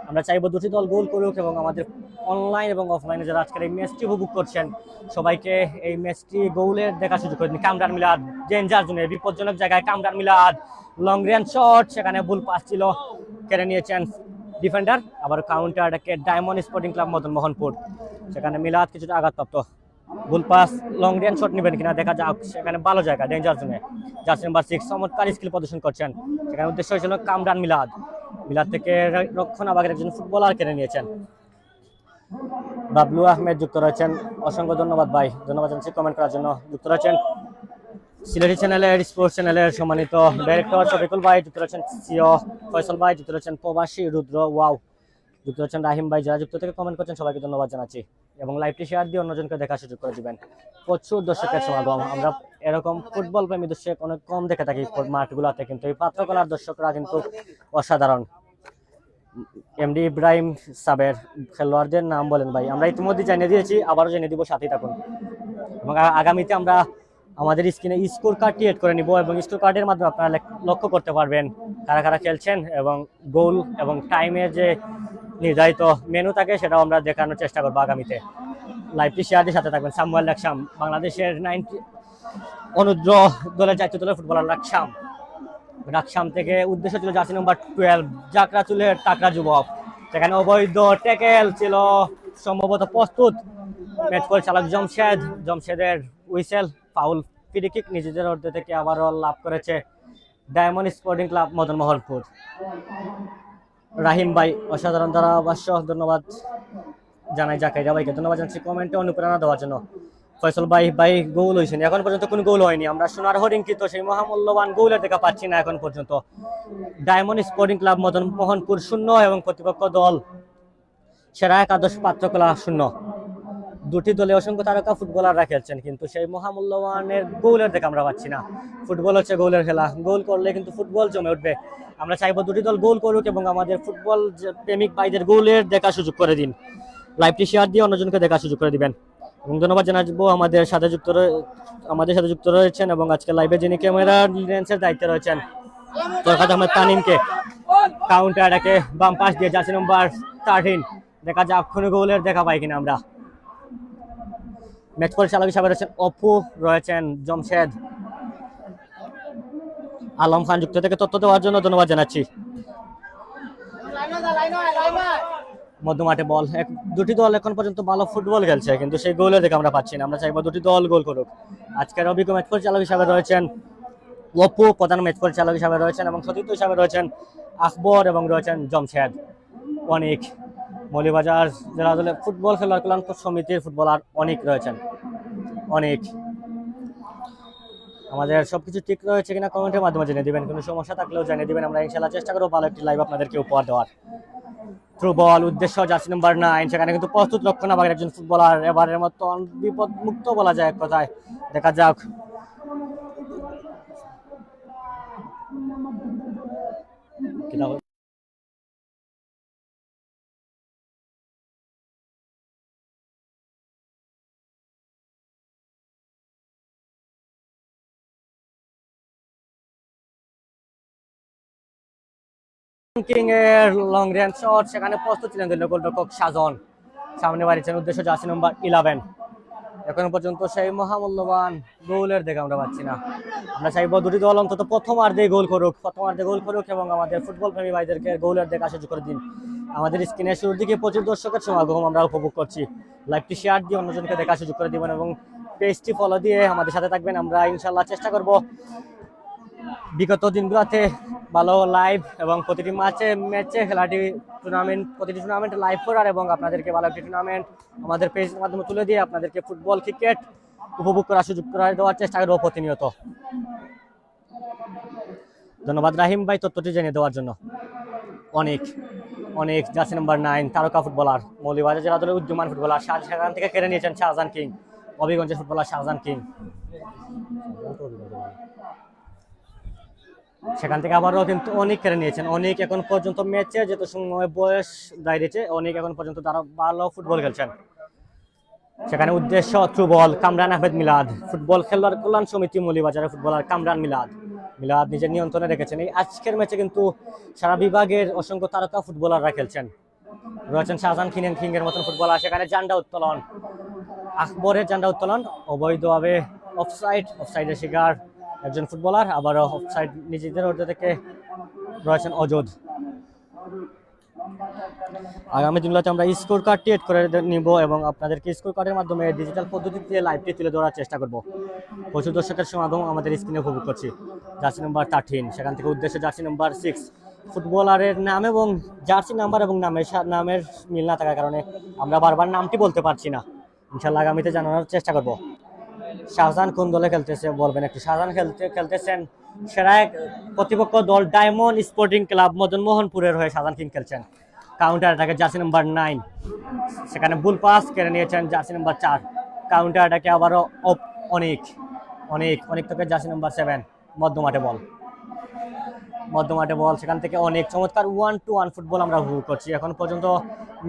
আমরা চাইবো দুটি দল গোল করুক এবং আমাদের অনলাইন এবং অফলাইনে যারা আজকের এই ম্যাচটি উপভোগ করছেন সবাইকে এই ম্যাচটি গোলের দেখা সুযোগ করে দিন। কামরান মিলাদ ডেঞ্জার জোনে, বিপজ্জনক জায়গায় কামরান মিলাদ লং রেঞ্জ শট, সেখানে ভুল পাস ছিল, কেড়ে নিয়েছেন ডিফেন্ডার। আবার কাউন্টারটাকে ডায়মন্ড স্পোর্টিং ক্লাব মদনমোহনপুর, সেখানে মিলাদ কিছুটা আঘাতপ্রাপ্ত। ভুল পাস, লং রেঞ্জ শট নেবেন কিনা দেখা যাক। সেখানে ভালো জায়গা ডেঞ্জার জোনে, জার্সি নাম্বার 6 চমৎকার স্কিল প্রদর্শন করছেন। সেখানে উদ্দেশ্য হয়েছিল কামরান মিলাদ থেকে রক্ষণাভাগের একজন ফুটবলার কেড়ে নিয়েছেন। বাবলু আহমেদ যুক্ত রয়েছেন, অসংখ্য ধন্যবাদ ভাই, ধন্যবাদ জানাচ্ছি কমেন্ট করার জন্য। যুক্ত রয়েছেন সিলেটি চ্যানেলের স্পোর্টস চ্যানেলের সম্মানিত ডাইরেক্টর শফিকুল ভাই, যুক্ত রয়েছেন সিও ফয়সল ভাই, যুক্ত রয়েছেন প্রবাসী রুদ্র ওয়াও, যুক্ত রয়েছেন রাহিম ভাই। যারা যুক্ত থেকে কমেন্ট করছেন সবাইকে ধন্যবাদ জানাচ্ছি এবং লাইভটি শেয়ার দিয়ে অন্যজনকে দেখার সুযোগ করে দিবেন। প্রচুর দর্শকের সমাগম, আমরা এরকম ফুটবল প্রেমী দর্শক অনেক কম দেখে থাকি মাঠগুলোতে, কিন্তু এই পাত্রকলার দর্শকরা কিন্তু অসাধারণ। এমডি ইব্রাহিম সাবের খেলোয়াড়দের নাম বলেন ভাই। আমরা ইতিমধ্যে জানিয়ে দিয়েছি, আবারও জানিয়ে দিব, সাথেই থাকুন। এবং আগামীতে আমরা আমাদের স্ক্রিনে স্কোর কার্ড ক্রিয়েট করে নিব এবং স্কোর কার্ডের মাধ্যমে আপনারা লক্ষ্য করতে পারবেন কারা কারা খেলছেন এবং গোল এবং টাইমের যে নির্ধারিত মেনু থাকে সেটাও আমরা দেখানোর চেষ্টা করবো আগামীতে। লাইভটি শেয়ারের সাথে থাকবেন। সামুয়েল লাকসাম, বাংলাদেশের 90 অনুদ্র দলের জাতীয় দলের ফুটবলার রাকসাম থেকে উদ্দেশ্য ছিল জার্সি নাম্বার 12 জাকরা চুলের টাকরা যুবক। সেখানে অবৈধ ট্যাকেল ছিল, সম্ভবত প্রস্তুত ম্যাচ পরিচালক জমশেদের উইসেল, ফাউল ফ্রি কিক নিজেদের অর্ধে থেকে আবারও লাভ করেছে ডায়মন্ড স্পোর্টিং ক্লাব মদনমোহনপুর। রাহিম ভাই অসাধারণ ধারাভাষ্য, ধন্যবাদ জানাই জাকাইরা ভাইকে, ধন্যবাদ জানাচ্ছি কমেন্টে অনুপ্রেরণা দেওয়ার জন্য। ফয়সল ভাই ভাই গোল হয়েছে না, এখন পর্যন্ত কোনো গোল হয়নি। আমরা সোনার হরিঙ্কিত সেই মহামূল্যবান গোলের দেখা পাচ্ছি না এখন পর্যন্ত। Diamond sporting club Madan Mohanpur 0 এবং প্রতিপক্ষ দল সেরা একাদশ পাত্রকলা 0। দুটি দলে অসংখ্য তারকা ফুটবলাররা খেলছেন, কিন্তু সেই মহামূল্যবানের গোলের দেখা আমরা পাচ্ছি না। ফুটবল হচ্ছে গোলের খেলা, গোল করলে কিন্তু ফুটবল জমে উঠবে। আমরা চাইবো দুটি দল গোল করুক এবং আমাদের ফুটবল প্রেমিক ভাইদের গোলের দেখা সুযোগ করে দিন। লাইভটি শেয়ার দিয়ে অন্যজনকে দেখার সুযোগ করে দিবেন। এবং ধন্যবাদ জানাবো আমাদের সাথে যুক্ত রয়েছেন এবং আজকে লাইভে যিনি ক্যামেরা লেন্সের দায়িত্বে রয়েছেন ফরহাদ আহমেদ তানিমকে। কাউন্টার এটাকে বাম পাশ দিয়ে জার্সি নম্বর 13, দেখা যাক কোনো গোলের দেখা পাই কিনা আমরা। ম্যাচ পরিচালক হিসাবে রয়েছেন অপু, রয়েছেন জমশেদ, আলম খান যুক্ত থেকে তথ্য দেওয়ার জন্য ধন্যবাদ জানাচ্ছি। মধ্যমাঠে বল, দুটি দল এখন পর্যন্ত ভালো ফুটবল খেলছে, কিন্তু সেই গোলের দেখে আমরা পাচ্ছি না। আমরা চাইবো দুটি দল গোল করুক। আজকের অভিজ্ঞ ম্যাচ পরিচালক হিসাবে রয়েছেন অপু, প্রধান ম্যাচ পরিচালক হিসাবে রয়েছেন এবং সতীর্থ হিসাবে রয়েছেন আকবর এবং রয়েছেন জমশেদ। অনেক মৌলিবাজার জেলা দলে ফুটবল খেলার কল্যাণ সমিতির ফুটবলার অনেক রয়েছেন। অনেক আমাদের সবকিছু ঠিক রয়েছে কিনা কমেন্টের মাধ্যমে জেনে দিবেন, কোনো সমস্যা থাকলেও জানিয়ে দিবেন। আমরা ইনশাআল্লাহ চেষ্টা করবো ভালো একটি লাইভ আপনাদেরকে উপহার দেওয়ার। থ্রু বল, উদ্দেশ্য জার্সি নম্বর 9, সেখানে কিন্তু প্রস্তুত রক্ষণাভাগের একজন ফুটবলার, এবারের মতো বিপদ মুক্ত বলা যায় এক কথায়। দেখা যাক কিং এর লং রেঞ্জ শট, সেখানে প্রস্তুত ছিলেন দলীয় গোলরক্ষক সাজন। সামনে বাড়িয়েছেন উদ্দেশ্য জার্সি নম্বর 11। এখন পর্যন্ত সেই মহামূল্যবান গোলের দেখে আমরা পাচ্ছি না। আমরা চাইবো দুটি দল অন্তত প্রথমার্ধে গোল করুক এবং আমাদের ফুটবল প্রেমী ভাইদেরকে গোলের দেখা সুযোগ করে দিন। আমাদের স্ক্রিনের শুরুর দিকে প্রচুর দর্শকের সমাগম আমরা উপভোগ করছি। লাইভটি শেয়ার দিয়ে অন্যজনকে দেখা সুযোগ করে দিবেন এবং পেজটি ফলো দিয়ে আমাদের সাথে থাকবেন। আমরা ইনশাল্লাহ চেষ্টা করব বিগত দিনগুলোতে ভালো লাইভ এবং প্রতিটি ম্যাচে প্রতিটি টুর্নামেন্টে লাইভ করার এবং আপনাদেরকে ভালো একটি টুর্নামেন্ট আমাদের পেজের মাধ্যমে তুলে দিয়ে আপনাদেরকে ফুটবল ক্রিকেট উপভোগ করার সুযোগ করে দেওয়ার চেষ্টা করবো প্রতিনিয়ত। ধন্যবাদ রাহিম ভাই তথ্যটি জেনে দেওয়ার জন্য। অনেক জার্সি নাম্বার 9 তারকা ফুটবলার, মৌলিবাজার জেলা দলের উদ্যমান ফুটবলার, সেখান থেকে কেড়ে নিয়েছেন শাহজাহান কিং, হবিগঞ্জের ফুটবলার শাহজাহান কিং। সেখান থেকে আবারও কিন্তু অনেক কেড়ে নিয়েছেন। অনেক এখন পর্যন্ত ম্যাচে যত সময় বয়স দাঁড়িয়েছে, অনেক এখন পর্যন্ত তারা ভালো ফুটবল খেলছেন। সেখানে উদ্দেশ্য থ্রু বল, কামরান আহমেদ মিলাদ, ফুটবল খেলার কল্যাণ সমিতি মৌলিবাজারের ফুটবলার কামরান মিলাদ নিজের নিয়ন্ত্রণে রেখেছেন। এই আজকের ম্যাচে কিন্তু সারা বিভাগের অসংখ্য তারকা ফুটবলাররা খেলছেন। রয়েছেন শাহজাহান কিং এর মতন ফুটবলার, সেখানে জান্ডা উত্তোলন, আকবরের জান্ডা উত্তোলন অবৈধভাবে অফসাইডের শিকার একজন ফুটবলার, আবারও অফসাইড নিজেদের অর্ধ থেকে রয়েছেন অযোধ। আগামী দিনগুলোতে আমরা স্কোর কার্ডটি এড করে নিব এবং আপনাদেরকে স্কোর কার্ডের মাধ্যমে ডিজিটাল পদ্ধতিতে লাইভটি তুলে ধরার চেষ্টা করব। প্রচুর দর্শকের সমাগম আমাদের স্ক্রিনে উপভোগ করছি। জার্সি নাম্বার 13, সেখান থেকে উদ্দেশ্য জার্সি নাম্বার 6। ফুটবলারের নাম এবং জার্সি নাম্বার এবং নামের মিল না থাকার কারণে আমরা বারবার নামটি বলতে পারছি না। ইনশাআল্লাহ আগামীতে জানানোর চেষ্টা করব। শাহজাহান কোন দলে খেলতেছে বলবেন একটু। শাহজাহান খেলতেছেন সেরা প্রতিপক্ষ দল ডায়মন্ড স্পোর্টিং ক্লাব মদন মোহনপুরের হয়ে শাহজাহান কিং খেলছেন। কাউন্টার অ্যাটাকে জার্সি নাম্বার 9, সেখানে বুল পাস কেড়ে নিয়েছেন জার্সি নাম্বার 4। কাউন্টার অ্যাটাকে আবারও অনেক থেকে জার্সি নাম্বার 7। মধ্যমাঠে বল, সেখান থেকে অনেক চমৎকার 1-to-1 ফুটবল আমরা উপভোগ করছি। এখন পর্যন্ত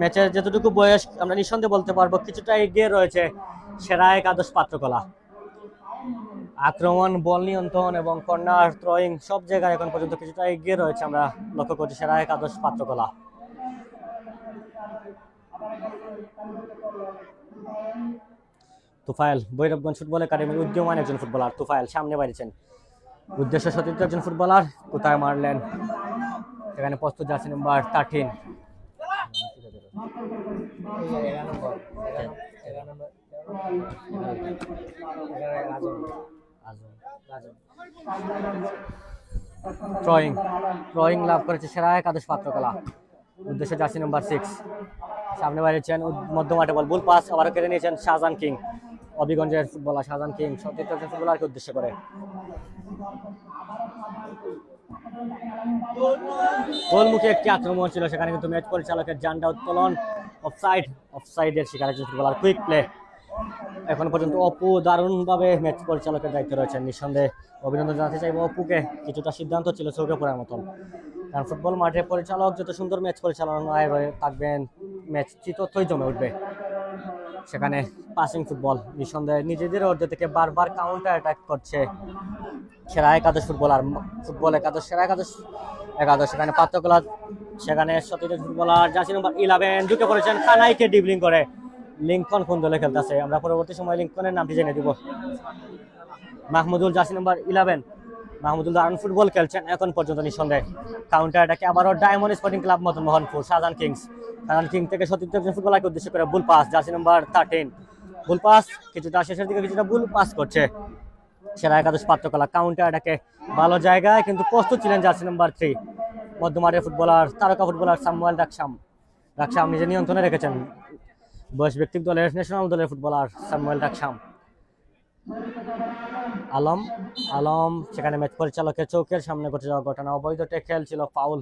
ম্যাচের যতটুকু বয়স আমরা নিঃসন্দেহে বলতে পারবো কিছুটা এগিয়ে রয়েছে সেরা একাদশ পাত্রকলা। আক্রমণ, বল নিয়ন্ত্রণ এবং কর্নার, থ্রোয়িং সব জায়গায় এখন পর্যন্ত কিছুটা এগিয়ে রয়েছে আমরা লক্ষ্য করছি সেরা একাদশ পাত্রকলা। তুফাইল ভৈরবগঞ্জ ফুটবল একাডেমির উদ্যমান একজন ফুটবলার। তুফাইল সামনে বাড়িয়েছেন, উদ্দেশ্য সতীর্থ একজন ফুটবলার, কোথায় মারলেন, সেখানে প্রস্তুত জার্সি নাম্বার 13। থ্রোয়িং লাভ করেছে সেরা একাদশ পাত্রকলা, উদ্দেশ্য জার্সি নাম্বার 6। সামনে বাড়িয়েছেন, মধ্যমাঠে বল, বুল পাস আবারও কেড়ে নিয়েছেন শাহজাহান কিং। হবিগঞ্জের ফুটবলার শাহজাহান কিং সতীর্থ একজন ফুটবলারকে উদ্দেশ্য করে। গোলমুখী একটি আক্রমণ ছিল, সেখানে কিন্তু ম্যাচ পরিচালকের জান্ডা উত্তোলন, অফসাইডের শিকার একজন ফুটবলার, কুইক প্লে। এখন পর্যন্ত অপু দারুণভাবে ম্যাচ পরিচালকের দায়িত্ব রয়েছেন, নিঃসন্দেহে অভিনন্দন জানাতে চাইব অপুকে। কিছুটা সিদ্ধান্ত ছিল চৌকে পড়ার মতন, কারণ ফুটবল মাঠে পরিচালক যত সুন্দর ম্যাচ পরিচালনায় থাকবেন, ম্যাচ ততই জমে উঠবে। সেখানে পাসিং ফুটবল, নিঃসন্দেহে নিজেদের অর্ধে থেকে বারবার কাউন্টার অ্যাটাক করছে সেরা একাদশ ফুটবলার, ফুটবল একাদশ, সেরা একাদশ। সেখানে পাত্রকলা, সেখানে সতীর্থ ফুটবলার জার্সি নম্বর 11 ঢুকে পড়েছেন, কানাইকে ডিবলিং করে। লিঙ্কন কোন দলে খেলতেছে, আমরা পরবর্তী সময় লিঙ্কনের নামটি জেনে দিব। মাহমুদুল জার্সি নম্বর 11, মাহমুদুল দারুণ ফুটবল খেলছেন এখন পর্যন্ত, নিঃসন্দেহে। কাউন্টার অ্যাটাকে আবারও ডায়মন্ড স্পোর্টিং ক্লাব মতন মোহনপুর, শাহজাহান কিং থেকে সতীর্থ একজন ফুটবলারকে উদ্দেশ্য করে বুল পাস, জার্সি নম্বর 13, বুল পাস কিছুটা শেষের দিকে কিছুটা বুল পাস করছে সেরা একাদশ পাত্রকলা। কাউন্টার অ্যাটাকে ভালো জায়গায় কিন্তু প্রস্তুত ছিলেন জার্সি নম্বর 3 মধ্যমাঠের ফুটবলার, তারকা ফুটবলার সামুয়েল রাকসাম নিজে নিয়ন্ত্রণে রেখেছেন। বয়স ব্যক্তিগত দলের, ন্যাশনাল দলের ফুটবলার সামুয়েল রাকসাম। আলম সেখানে ম্যাচ পরিচালকের চৌকের সামনে ঘটে যাওয়া ঘটনা, অবৈধ ট্যাকেল ছিল, ফাউল,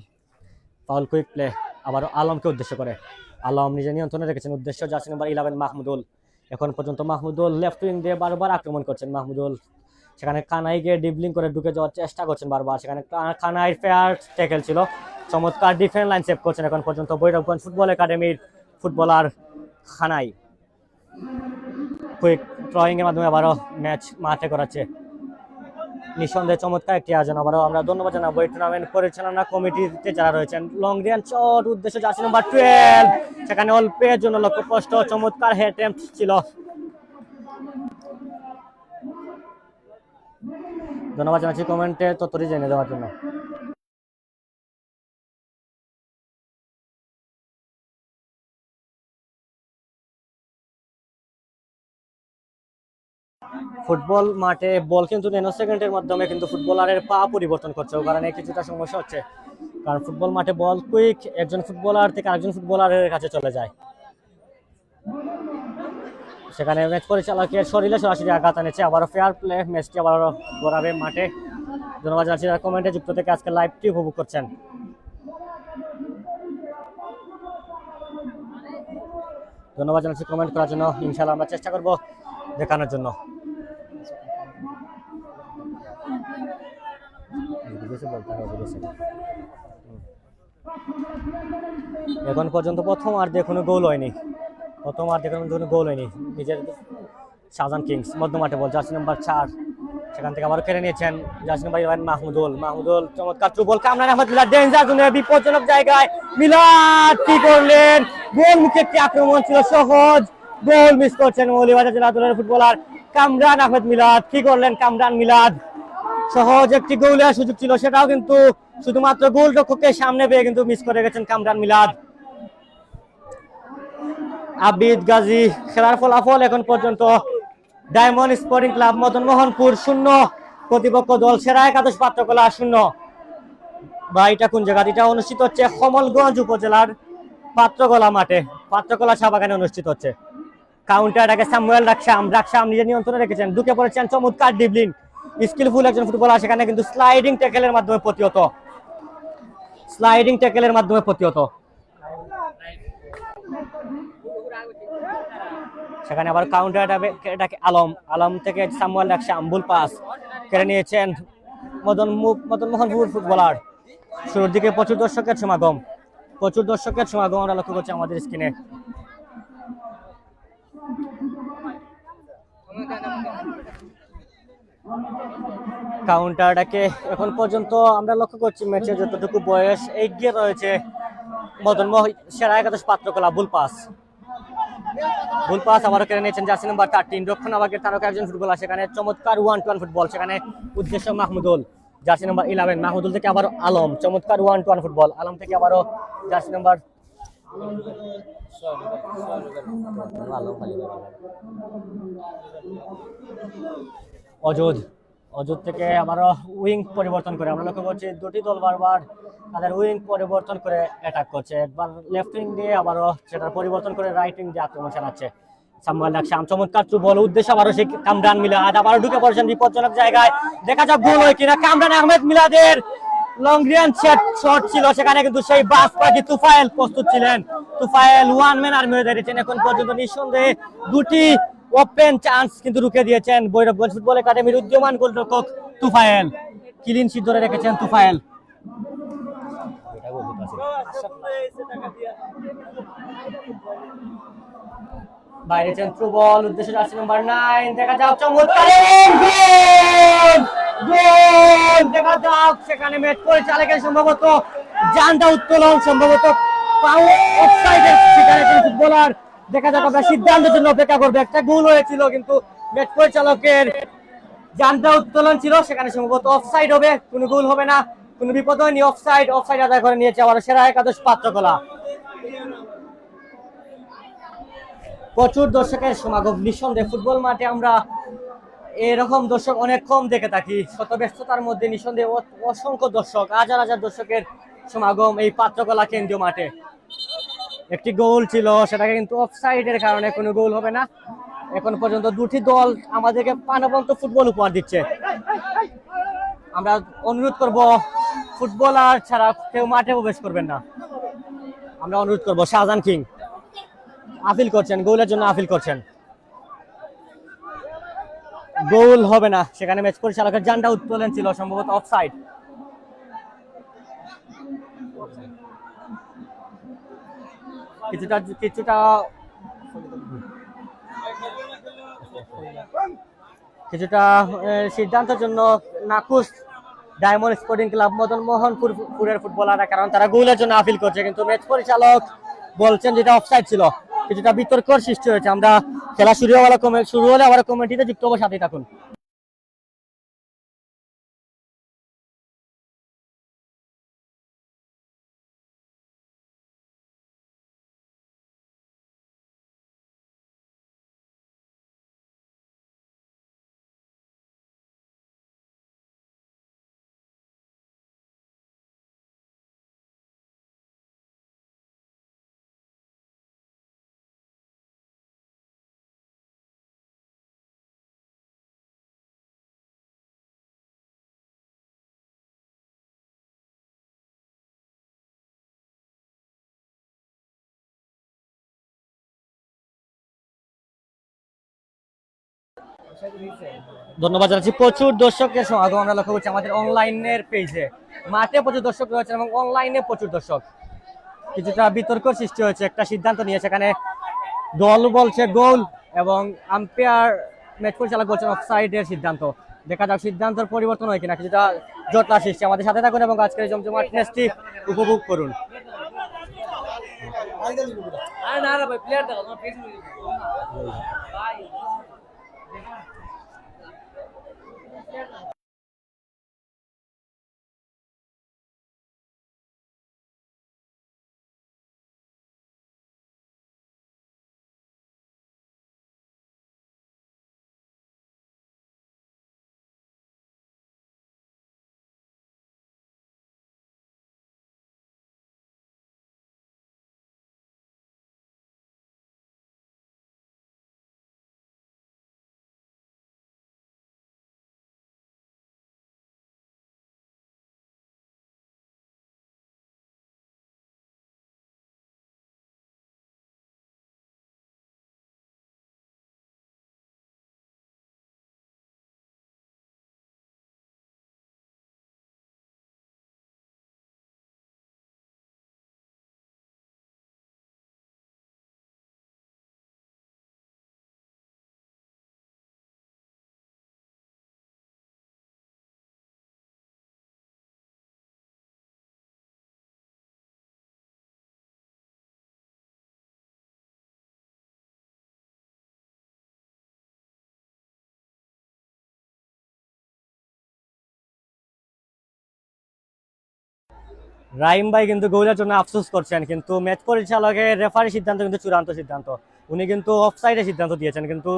কুইক প্লে। আবারও আলমকে উদ্দেশ্য করে, আলম নিজে নিয়ন্ত্রণে রেখেছেন, উদ্দেশ্য জার্সি নম্বর 11 মাহমুদুল। এখন পর্যন্ত মাহমুদুল লেফট উইং দিয়ে বারবার আক্রমণ করছেন মাহমুদুল, সেখানে কানাইকে ডিবলিং করে ঢুকে যাওয়ার চেষ্টা করছেন বারবার, সেখানে কানাই ফেয়ার ট্যাকেল ছিল, চমৎকার ডিফেন্স লাইন সেভ করছেন এখন পর্যন্ত ভৈরবগঞ্জ ফুটবল একাডেমির ফুটবলার কানাই। কুইক থ্রোয়িং এর মাধ্যমে আবারও ম্যাচ মাঠে করাচ্ছে, নিঃসন্দেহে চমৎকার একটি আয়োজন। আবারও আমরা ধন্যবাদ জানাবো এই টুর্নামেন্ট পরিচালনা কমিটিতে যারা রয়েছেন। লং রেঞ্জ শট উদ্দেশ্য জার্সি নম্বর 12, সেখানে অল্পের জন্য লক্ষ্যভ্রষ্ট, চমৎকার হেড অ্যাটেম্পট ছিল। ধন্যবাদ জানাচ্ছি কমেন্টে তথ্যটি জেনে দেওয়ার জন্য। ফুটবল মাঠে বল কিন্তু ন্যানো সেকেন্ডের মাধ্যমে কিন্তু ফুটবলারের পা পরিবর্তন করছে, ও কারণে কিছুটা সমস্যা হচ্ছে, কারণ ফুটবল মাঠে বল কুইক একজন ফুটবলার থেকে আরেকজন ফুটবলারের কাছে চলে যায়, সেখানে ম্যাচ পরিচালকের শরীরে সরাসরি আঘাত এনেছে। আবারও ফেয়ার প্লে, ম্যাচটি আবারও গড়াবে মাঠে। ধন্যবাদ জানাচ্ছি যারা কমেন্টে যুক্ত থেকে আজকে লাইভটি উপভোগ করছেন। ধন্যবাদ জানাচ্ছি কমেন্ট করার জন্য, ইনশাআল্লাহ আমরা চেষ্টা করব দেখানোর জন্য। এখন পর্যন্ত প্রথমার্ধে কোনো গোল হয়নি, নিজের শাহজাহান কিংস মধ্যমাঠে বল, জার্সি নাম্বার 4, সেখান থেকে আবার কেড়ে নিয়েছেন জার্সি নাম্বার 11 মাহমুদুল চমৎকার থ্রু বল, কামরান আহমেদ মিলাদ ডেঞ্জার জোনে, বিপজ্জনক জায়গায় মিলাদ কি করলেন, গোল মুখে একটি আক্রমণ ছিল, সহজ গোল মিস করছেন মৌলভীবাজার জেলা দলের ফুটবলার কামরান আহমেদ মিলাদ। কি করলেন কামরান মিলাদ, সহজ একটি গোলের সুযোগ ছিল, সেটাও কিন্তু শুধুমাত্র গোলরক্ষকের সামনে পেয়ে কিন্তু মিস করে গেছেন কামরান মিলাদ। আবিদ গাজী খেলার ফলাফল এখন পর্যন্ত diamond sporting club Madan Mohanpur 0, প্রতিপক্ষ দল সেরা একাদশ পাত্রকলা 0। বা এটা কোন জায়গা, এটা অনুষ্ঠিত হচ্ছে কমলগঞ্জ উপজেলার পাত্রকলা মাঠে, পাত্রকলা চা বাগানে অনুষ্ঠিত হচ্ছে। কাউন্টার অ্যাটাকে সামুয়েল রাকসাম নিজের নিয়ন্ত্রণে রেখেছেন, ঢুকে পড়েছেন, চমৎকার ডিবলিং, স্কিলফুল একজন ফুটবলার, সেখানে কিন্তু স্লাইডিং ট্যাকেলের মাধ্যমে প্রতিহত, সেখানে আবার কাউন্টার অ্যাটাকে আলম থেকে সামুয়েল রাকসাম, বুল পাস কেড়ে নিয়েছেন মদন মোহনপুর ফুটবলার। শুরুর দিকে প্রচুর দর্শকের সমাগম আমরা লক্ষ্য করছি আমাদের স্ক্রিনে। কাউন্টারটাকে এখন পর্যন্ত আমরা লক্ষ্য করছি ম্যাচে যতটুকু বয়স এগিয়ে রয়েছে মদন সেরা একাদশ পাত্রকলা। বুল পাস আবারও কেড়ে নিয়েছেন জার্সি নাম্বার 13, রক্ষণভাগের তারকা একজন ফুটবলার, সেখানে চমৎকার 1-1 ফুটবল, সেখানে উদ্দেশ্য মাহমুদুল, জার্সি নাম্বার 11 মাহমুদুল থেকে আবারও আলম, চমৎকার 1-1 ফুটবল, আলম থেকে আবারও জার্সি নাম্বার অজুদ থেকে আবারও উইং পরিবর্তন করে, আমরা লক্ষ্য করছি দুটি দল বারবার তাদের উইং পরিবর্তন করে অ্যাটাক করছে, একবার লেফট উইং দিয়ে আবারও সেটার পরিবর্তন করে রাইট উইং দিয়ে আক্রমণ চালাচ্ছে। সাম্মাল শাম চমৎকার থ্রু বল উদ্দেশ্য আবারও সেই কামরান মিলাদ আবারও ঢুকে পড়েছেন বিপজ্জনক জায়গায়, দেখা যাক গোল হয় কিনা। কামরান আহমেদ মিলাদের লং রেঞ্জ শট ছিল, সেখানে কিন্তু সেই বাস পাখি তুফাইল প্রস্তুত ছিলেন। তুফাইল ওয়ান ম্যান আর্মি হয়ে দাঁড়িয়েছেন এখন পর্যন্ত, নিঃসন্দেহে দুটি ওপেন চান্স কিন্তু রুখে দিয়েছেন ভৈরবগঞ্জ ফুটবল একাডেমির উদ্যমান গোলরক্ষক তুফাইল। ক্লিন শিট ধরে রেখেছেন তুফাইল। বাইরে থ্রু বল উদ্দেশ্য জার্সি নাম্বার 9, দেখা যাক চমৎকার গোল, গোল দেখা যাক। সেখানে ম্যাচ পরিচালকের সম্ভবত জানটা উত্তোলন, সম্ভবত অফসাইডের শিকার একজন ফুটবলার। দেখা যাক, আমরা সিদ্ধান্তের জন্য অপেক্ষা করবো। একটা গোল হয়েছিল কিন্তু ম্যাচ পরিচালকের জানটা উত্তোলন ছিল, সেখানে সম্ভবত অফসাইড হবে, কোনো গোল হবে না, কোনো বিপদ হয়নি। অফসাইড আদায় করে নিয়েছে আবার সেরা একাদশ পাত্রকলা। প্রচুর দর্শকের সমাগম, নিঃসন্দেহে ফুটবল মাঠে আমরা এরকম দর্শক অনেক কম দেখে থাকি। শত ব্যস্ততার মধ্যে নিঃসন্দেহে অসংখ্য দর্শক, হাজার হাজার দর্শকের সমাগম এই পাত্রকলা কেন্দ্রীয় মাঠে। একটি গোল ছিল, সেটাকে কিন্তু অফসাইডের কারণে কোনো গোল হবে না। এখন পর্যন্ত দুটি দল আমাদেরকে প্রাণবন্ত ফুটবল উপহার দিচ্ছে। আমরা অনুরোধ করব ফুটবলার ছাড়া কেউ মাঠে প্রবেশ করবেন না। আমরা অনুরোধ করব। শাহজাহান কিং আপিল করছেন, গোলের জন্য আপিল করছেন, গোল হবে না। সেখানে ম্যাচ পরিচালকের জানটা উত্তোলন ছিল, সম্ভবত অফসাইড। কিছুটা সিদ্ধান্তের জন্য নাকুশ ডায়মন্ড স্পোর্টিং ক্লাব মদন মোহনপুরের ফুটবলাররা, কারণ তারা গোলের জন্য আপিল করছে, কিন্তু ম্যাচ পরিচালক বলছেন যেটা অফসাইড ছিল। কিছুটা বিতর্কের সৃষ্টি হয়েছে। আমরা খেলা শুরু হলে আবার কমিটিতে যুক্ত হবো, সাথে থাকুন। ধন্যবাদ জানাচ্ছি। প্রচুর দর্শকের সমাগম আমরা লক্ষ্য করছি আমাদের অনলাইনের পেজে। মাঠে প্রচুর দর্শক রয়েছে এবং অনলাইনে প্রচুর দর্শক। কিছুটা বিতর্ক সৃষ্টি হয়েছে, একটা সিদ্ধান্ত নিয়ে সেখানে দল বলছে গোল এবং আম্পায়ার ম্যাচ পরিচালক বলছেন অফসাইডের সিদ্ধান্ত। দেখা যাক সিদ্ধান্তের পরিবর্তন হয় কিনা। কিছুটা জটলা সৃষ্টি। আমাদের সাথে থাকুন এবং আজকের জমজমাট ম্যাচটি উপভোগ করুন। রাহিম ভাই কিন্তু গোলের জন্য আফসোস করছেন, কিন্তু ম্যাচ পরিচালকের রেফারি সিদ্ধান্ত কিন্তু চূড়ান্ত সিদ্ধান্ত। উনি কিন্তু অফসাইডের সিদ্ধান্ত দিয়েছেন, কিন্তু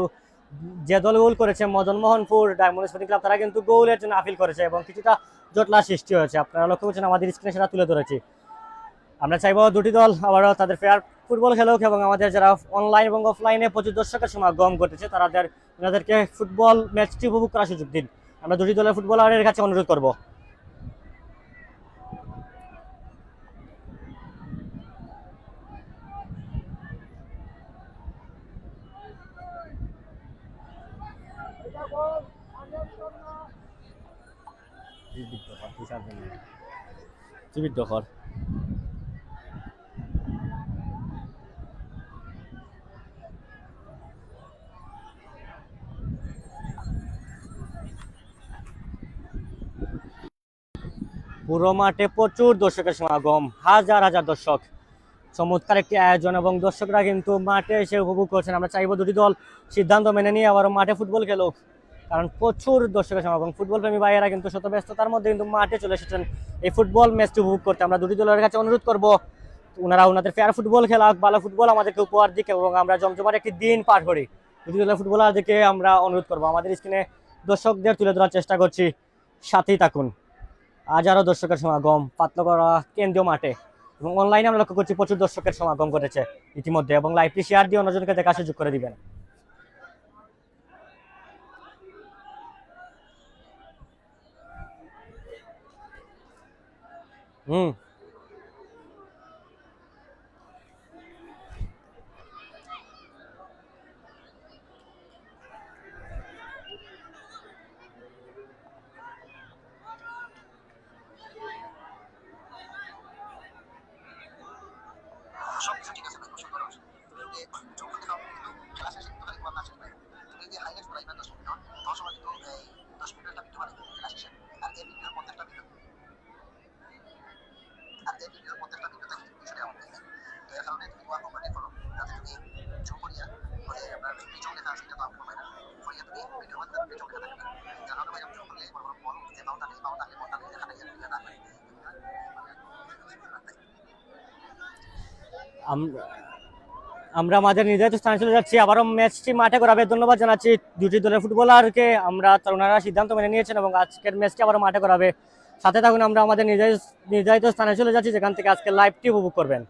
যে দল গোল করেছে Madan Mohanpur diamond sporting club, তারা কিন্তু গোলের জন্য আপিল করেছে এবং কিছুটা জটলা সৃষ্টি হয়েছে। আপনারা লক্ষ্য করছেন আমাদের স্ক্রিনে সেটা তুলে ধরেছি। আমরা চাইবো দুটি দল আবারও তাদের ফেয়ার ফুটবল খেলুক এবং আমাদের যারা অনলাইন এবং অফলাইনে প্রচুর দর্শকের সমাগম ঘটেছে ওনাদেরকে ফুটবল ম্যাচটি উপভোগ করার সুযোগ দিন। আমরা দুটি দলের ফুটবলারের কাছে অনুরোধ করব। পুরো মাঠে প্রচুর দর্শকের সমাগম, হাজার হাজার দর্শক। চমৎকার একটি আয়োজন এবং দর্শকরা কিন্তু মাঠে এসে উপভোগ করছেন। আমরা চাইবো দুটি দল সিদ্ধান্ত মেনে নিয়ে আবারও মাঠে ফুটবল খেলুক, কারণ প্রচুর দর্শকের সমাগম। ফুটবল প্রেমী ভাইয়েরা কিন্তু শত ব্যস্ততার মধ্যে কিন্তু মাঠে চলে এসেছেন এই ফুটবল ম্যাচটি উপভোগ করতে। আমরা দুটি দলের কাছে অনুরোধ করব ওনারা ওনাদের ফেয়ার ফুটবল খেলা, ভালো ফুটবল আমাদেরকে উপহার দিকে এবং আমরা জমজমাট একটি দিন পার করি। দুটি দলের ফুটবলারদেরকে আমরা অনুরোধ করবো, আমাদের স্ক্রিনে দর্শকদের তুলে ধরার চেষ্টা করছি, সাথেই থাকুন। হাজারো দর্শকের সমাগম পাতলাগড়া কেন্দ্রীয় মাঠে এবং অনলাইনে আমরা লক্ষ্য করছি প্রচুর দর্শকের সমাগম ঘটেছে ইতিমধ্যে, এবং লাইভটি শেয়ার দিয়ে অন্যজনকে দেখার সুযোগ করে দিবেন। সবকিছু ঠিক আছে ভাই, গোসল করো। তুমি যদি যখন খাও কিন্তু খেলা শেষে কিন্তু খালি তোমার না শেষ ভাই। তুমি যদি হাইলাইটস করাইবা 10 মিনিট, তোমার সময় কিন্তু এই 10 মিনিটের একটা ভিডিও বানাইবে খেলা শেষে। আর এই ভিডিওর প্রত্যেকটা ভিডিও দেখি তুমি সেটা আমার দেখবে। তো এর কারণে তুমি ওয়ান কোম্পানি করো, যাতে তুমি জুম করিয়া করে আপনার পিছন লেখা আছে, এটা তো আপনি পাবেন করিয়া তুমি ভিডিও বানাতে পিছন লেখা থাকবে। যার কারণে ভাই আমি জুম করলে বড় বড় বড় যে বাউন্ডারি এখানে ইয়া না হয়। আমরা আমাদের নির্ধারিত স্থানে চলে যাচ্ছি, আবারও ম্যাচটি মাঠে করাবে। ধন্যবাদ জানাচ্ছি দুটি দলের ফুটবলারকে, ওনারা সিদ্ধান্ত মেনে নিয়েছেন এবং আজকের ম্যাচটি আবারও মাঠে করাবে। সাথে থাকুন, আমরা আমাদের নির্ধারিত স্থানে চলে যাচ্ছি, যেখান থেকে আজকে লাইভটি উপভোগ করবেন।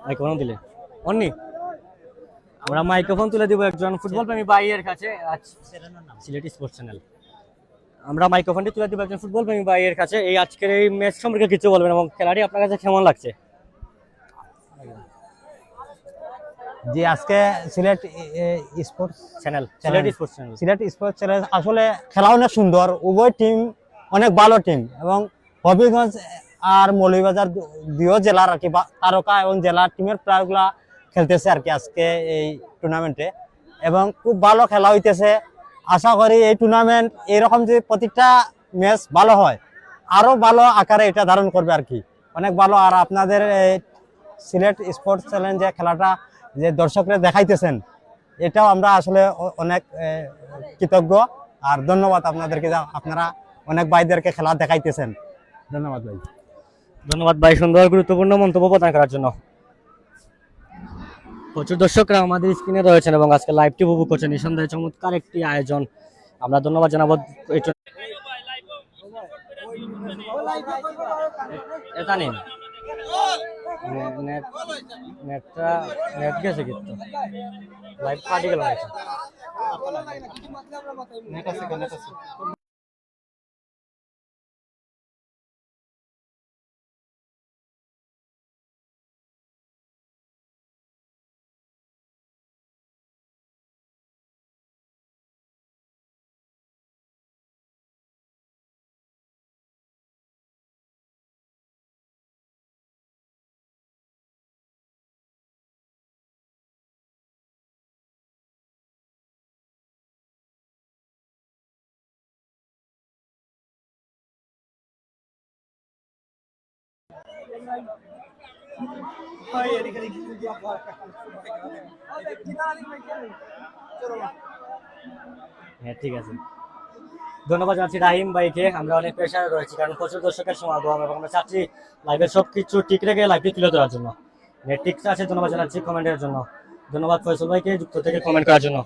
মাইক্রোফোন দিলে অন্যি আমরা মাইক্রোফোন তুলে দিব একজন ফুটবল প্রেমী ভাইয়ের কাছে। সিলেট স্পোর্টস চ্যানেল, আমরা মাইক্রোফোনটি তুলে দিব একজন ফুটবল প্রেমী ভাইয়ের কাছে। এই আজকের এই ম্যাচ সম্পর্কে কিছু বলবেন এবং খেলাটি আপনার কাছে কেমন লাগছে? জি, আজকে Sylhet sports channel Sylhet sports channel আসলে খেলা অনেক সুন্দর, উভয় টিম অনেক ভালো টিম, এবং হবিগঞ্জ আর মৌলভীবাজার দুই জেলার আর কি তারকা এবং জেলার টিমের প্লেয়ারগুলা খেলতেছে আর কি আজকে এই টুর্নামেন্টে, এবং খুব ভালো খেলা হইতেছে। আশা করি এই টুর্নামেন্ট এরকম যে প্রত্যেকটা ম্যাচ ভালো হয়, আরো ভালো আকারে এটা ধারণ করবে আর কি, অনেক ভালো। আর আপনাদের সিলেট স্পোর্টস চ্যানেল যে খেলাটা যে দর্শকরা দেখাইতেছেন, এটাও আমরা আসলে অনেক কৃতজ্ঞ আর ধন্যবাদ আপনাদেরকে, আপনারা অনেক ভাইদেরকে খেলা দেখাইতেছেন। ধন্যবাদ ভাই। ধন্যবাদ ভাই, সুন্দর গুরুত্বপূর্ণ মন্তব্য প্রদান করার জন্য। প্রচুর দর্শকরা আমাদের স্ক্রিনে রয়েছেন এবং আজকে লাইভটি উপভোগ করছেন। নিঃসন্দেহে চমৎকার একটি আয়োজন, আমরা ধন্যবাদ জানাবো। এটা নিন নেট নেটটা নেট গেছে কিন্তু লাইভ ফাটি গেল নেট আছে। হ্যাঁ ঠিক আছে, ধন্যবাদ জানাচ্ছি রাহিম ভাইকে। আমরা অনেক প্রেশারে রয়েছি কারণ প্রচুর দর্শকের সমাগম এবং আমরা চাচ্ছি লাইভের সবকিছু ঠিক রেখে লাইভটি তুলে ধরার জন্য। নেট ঠিক আছে, ধন্যবাদ জানাচ্ছি কমেন্টের জন্য। ধন্যবাদ ফয়সল ভাইকে যুক্ত থেকে কমেন্ট করার জন্য।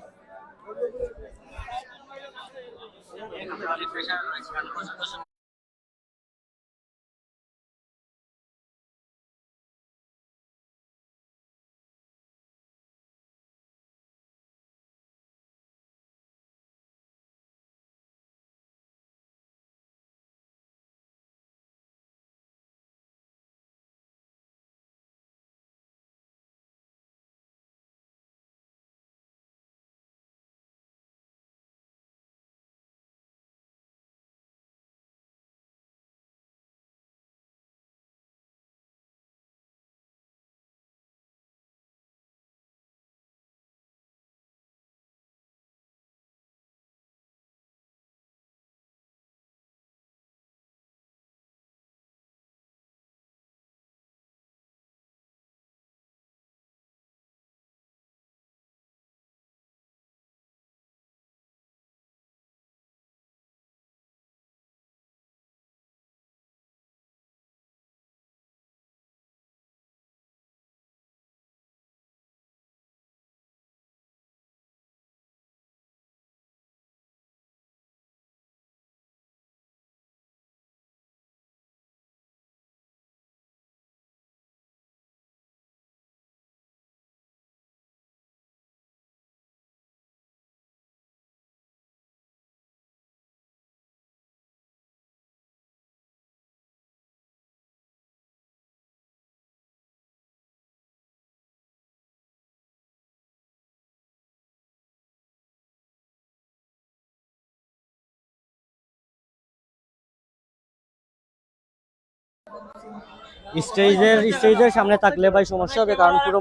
স্টেজের সামনে থাকলে ভাই সমস্যা হবে, কারণ পুরো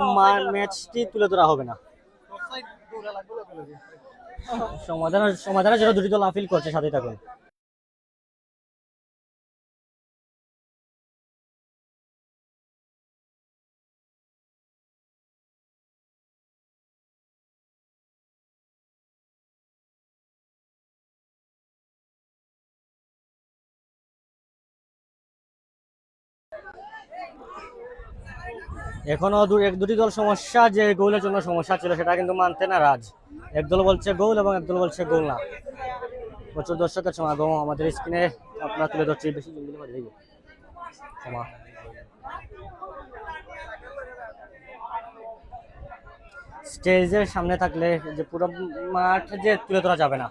ম্যাচটি তুলে ধরা হবে না। সমাধানের জন্য দুটি দল আপিল করছে, সাথে থাকুন। এখনো দুটি দল সমস্যা, যে গোলের জন্য সমস্যা ছিল সেটা কিন্তু মানতে নারাজ। একদল বলছে গোল এবং একদল বলছে গোল না। প্রচুর দর্শকের সমাগম আমাদের স্ক্রিনে আপনারা তুলে ধরছি। বেশি জলদি করে দেখব ক্ষমা। স্টেজের সামনে থাকলে যে পুরো মাঠ যে তুলে ধরা যাবে না,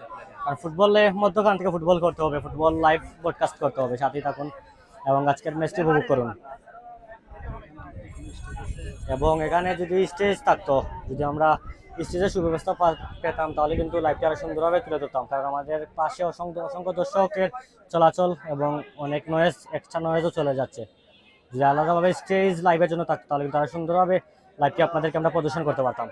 আর ফুটবলে মধ্যখান থেকে ফুটবল করতে হবে, ফুটবল লাইভ ব্রডকাস্ট করতে হবে। সাথেই থাকুন এবং আজকের ম্যাচটি উপভোগ করুন। এবং এখানে যদি স্টেজ থাকতো, যদি আমরা স্টেজের সুব্যবস্থা পেতাম, তাহলে কিন্তু লাইভটি আরো সুন্দরভাবে তুলে ধরতাম। কারণ আমাদের পাশে অসংখ্য অসংখ্য দর্শকের চলাচল এবং অনেক নয়েজ, এক্সট্রা নয়েজও চলে যাচ্ছে। যদি আলাদাভাবে স্টেজ লাইভের জন্য থাকতো, তাহলে কিন্তু আরো সুন্দরভাবে লাইভটি আপনাদেরকে আমরা প্রদর্শন করতে পারতাম।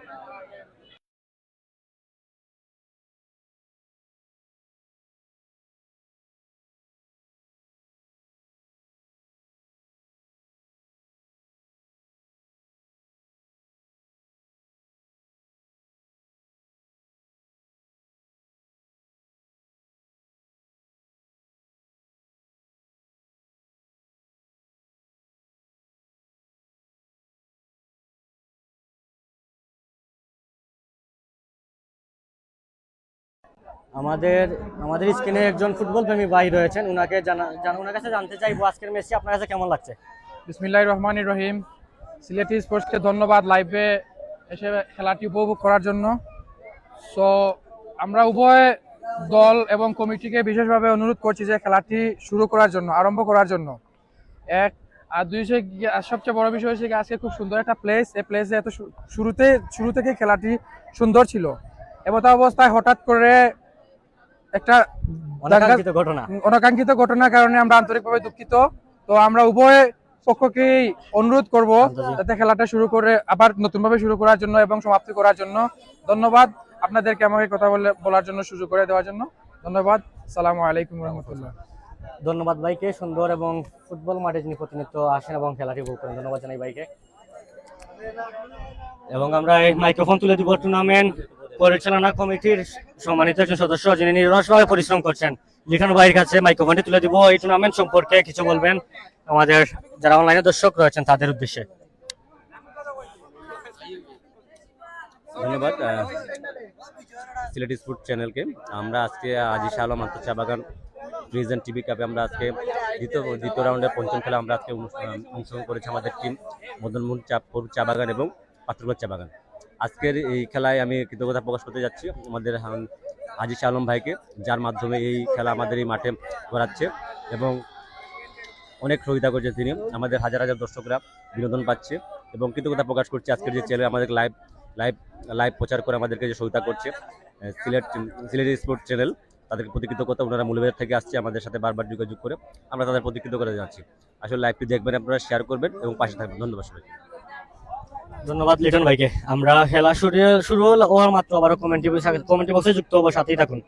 আমাদের আমাদের স্ক্রিনে একজন ফুটবল প্রেমী ভাই রয়েছেন, ওনাকে ওনার কাছে জানতে চাইবো আজকের ম্যাচটি আপনার কাছে কেমন লাগছে। বিসমিল্লাহির রহমানির রহিম। সিলেটি স্পোর্টসকে ধন্যবাদ লাইভে এসে খেলাটি উপভোগ করার জন্য। সো আমরা উভয় দল এবং কমিটিকে বিশেষভাবে অনুরোধ করছি যে খেলাটি শুরু করার জন্য, আরম্ভ করার জন্য। এক আর দুই সবচেয়ে বড় বিষয় হচ্ছে আজকে খুব সুন্দর একটা প্লেস, এই প্লেসে এত শুরু থেকে খেলাটি সুন্দর ছিল। এমতা অবস্থায় হঠাৎ করে একটা অনাকাঙ্ক্ষিত ঘটনা। অনাকাঙ্ক্ষিত ঘটনার কারণে আমরা আন্তরিকভাবে দুঃখিত। তো আমরা উভয় পক্ষকেই অনুরোধ করব যাতে খেলাটা শুরু করে আবার নতুনভাবে শুরু করার জন্য এবং সমাপ্তি করার জন্য। ধন্যবাদ আপনাদেরকে আমাকে কথা বলার জন্য, সুযোগ করে দেওয়ার জন্য ধন্যবাদ। আসসালামু আলাইকুম রহমতুল্লাহ। ধন্যবাদ ভাইকে, সুন্দর এবং ফুটবল মাঠে যিনি প্রতিনিয়ত আসেন এবং খেলাটি উপভোগ করেন, ধন্যবাদ জানাই ভাইকে। এবং আমরা এই মাইক্রোফোন তুলে দিব টুর্নামেন্ট পরিচালনা কমিটির সম্মানিত একজন সদস্য যিনি নিরলসভাবে পরিশ্রম করছেন, লিটন ভাইয়ের কাছে মাইক্রোফোনটি তুলে দিব। এই টুর্নামেন্ট সম্পর্কে কিছু বলবেন আমাদের যারা অনলাইনে দর্শক রয়েছেন তাদের উদ্দেশ্যে। ধন্যবাদ সিলেট স্পোর্ট চ্যানেলকে। আমরা আজকে আজি শাহ আলম আন্তঃ চা বাগান প্রেজেন্ট টিভি কাপে আমরা আজকে দ্বিতীয় রাউন্ডে পঞ্চম খেলা আমরা আজকে অংশগ্রহণ করেছি আমাদের টিম মদনমোহন চা বাগান এবং পাত্রগড় চা বাগান। আজকের এই খেলায় আমি কৃতজ্ঞতা প্রকাশ করতে যাচ্ছি আমাদের আজি শাহ আলম ভাইকে, যার মাধ্যমে এই খেলা আমাদের এই মাঠে করাচ্ছে এবং অনেক সহযোগিতা করছে তিনি। আমাদের হাজার হাজার দর্শকরা বিনোদন পাচ্ছে এবং কৃতজ্ঞতা প্রকাশ করছে আজকের যে চ্যানেল আমাদের লাইভ প্রচার করে আমাদেরকে যে সহযোগিতা করছে সিলেট স্পোর্ট চ্যানেল, তাদেরকে প্রতি কৃতজ্ঞতা। ওনারা মৌলবাজার থেকে আসছে আমাদের সাথে বারবার যোগাযোগ করে, আমরা তাদের প্রতি কৃতজ্ঞতা জানাচ্ছি। আসলে লাইভটি দেখবেন, আপনারা শেয়ার করবেন এবং পাশে থাকবেন। ধন্যবাদ সবাইকে। ধন্যবাদ লিটন ভাইকে। আমরা খেলা শুরু হওয়ার মাত্র আবারও কমেন্টি বক্সে যুক্ত হবো, সাথেই থাকুন।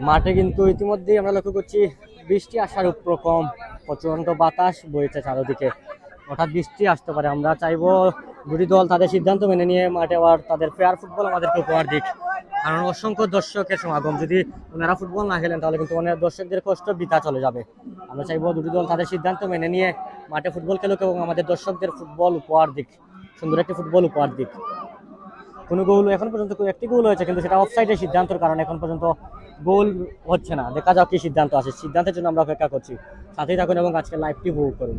মাঠে কিন্তু ইতিমধ্যেই আমরা লক্ষ্য করছি বৃষ্টি আসার উপক্রম, প্রচন্ড বাতাস বইছে চারদিকে, হঠাৎ বৃষ্টি আসতে পারে। আমরা চাইবো দুটি দল তাদের সিদ্ধান্ত মেনে নিয়ে মাঠে আবার তাদের ফেয়ার ফুটবল আমাদেরকে উপহার দিক, কারণ অসংখ্য দর্শকের সমাগম, যদি ওনারা ফুটবল না খেলেন তাহলে কিন্তু অনেক দর্শকদের কষ্ট বৃথা চলে যাবে। আমরা চাইবো দুটি দল তাদের সিদ্ধান্ত মেনে নিয়ে মাঠে ফুটবল খেলুক এবং আমাদের দর্শকদের ফুটবল উপহার দিক, সুন্দর একটি ফুটবল উপহার দিক। কোনো গোল এখন পর্যন্ত একটি গোল হয়েছে, কিন্তু সেটা অফসাইডের সিদ্ধান্তের কারণে এখন পর্যন্ত গোল হচ্ছে না। দেখা যাক কি সিদ্ধান্ত আসে, সিদ্ধান্তের জন্য আমরা অপেক্ষা করছি। সাথেই থাকুন এবং আজকে লাইভটি উপভোগ করুন।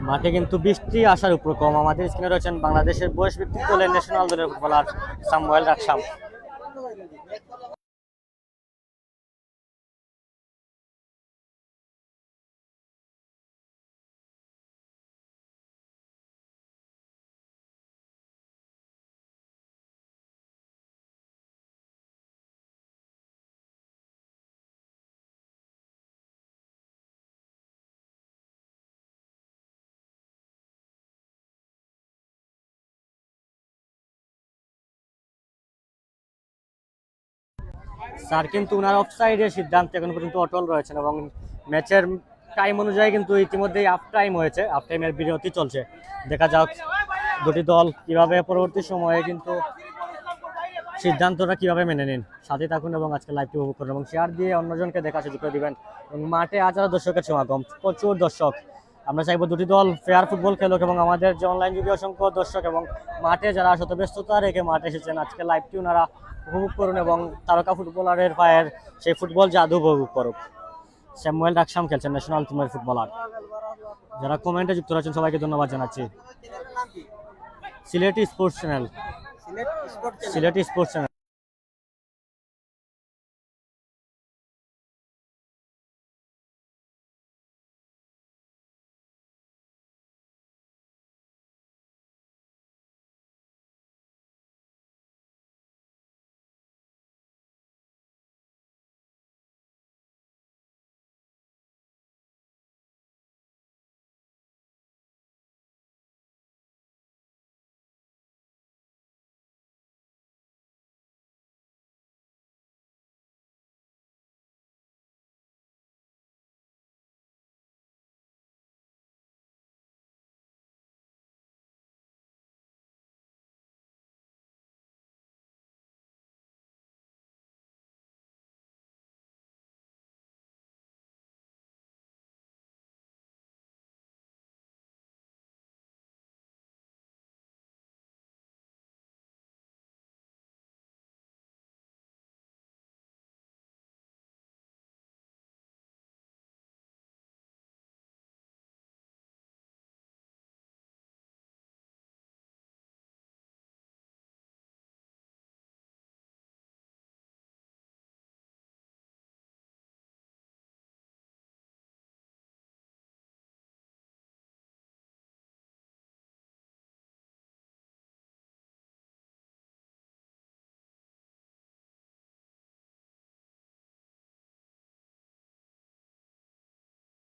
মাঠে কিন্তু বৃষ্টি আসার উপর কম। আমাদের স্ক্রিনে রয়েছেন বাংলাদেশের বয়স ভিত্তিক দলের ন্যাশনাল দলের ফুটবলার সামুয়েল রাকসাম। স্যার কিন্তু উনার অফসাইডের সিদ্ধান্ত এখন পর্যন্ত অটল রয়েছেন এবং ম্যাচের টাইম অনুযায়ী কিন্তু ইতিমধ্যেই হাফ টাইম হয়েছে, হাফ টাইমের বিরতি চলছে। দেখা যাক দুটি দল কিভাবে পরবর্তী সময়ে কিন্তু সিদ্ধান্তটা কিভাবে মেনে নিন। সাথে থাকুন এবং আজকে লাইভটি উপভোগ করুন এবং শেয়ার দিয়ে অন্যজনকে দেখা সুযোগ করে দিবেন। এবং মাঠে হাজার দর্শকের সমাগম, প্রচুর দর্শক। আমরা চাইবো দুটি দল ফেয়ার ফুটবল খেলুক এবং আমাদের যে অনলাইন যুগে অসংখ্য দর্শক এবং মাঠে যারা শত ব্যস্ততা রেখে মাঠে এসেছেন আজকে লাইভটি ওনারা উপভোগ করুন এবং তারকা ফুটবলারের পায়ের সেই ফুটবল জাদু উপভোগ করুক। স্যামুয়েল রাকসাম খেলছেন ন্যাশনাল টিমের ফুটবলার। যারা কমেন্টে যুক্ত রয়েছেন সবাইকে ধন্যবাদ জানাচ্ছি। Sylheti sports channel, Sylheti sports channel.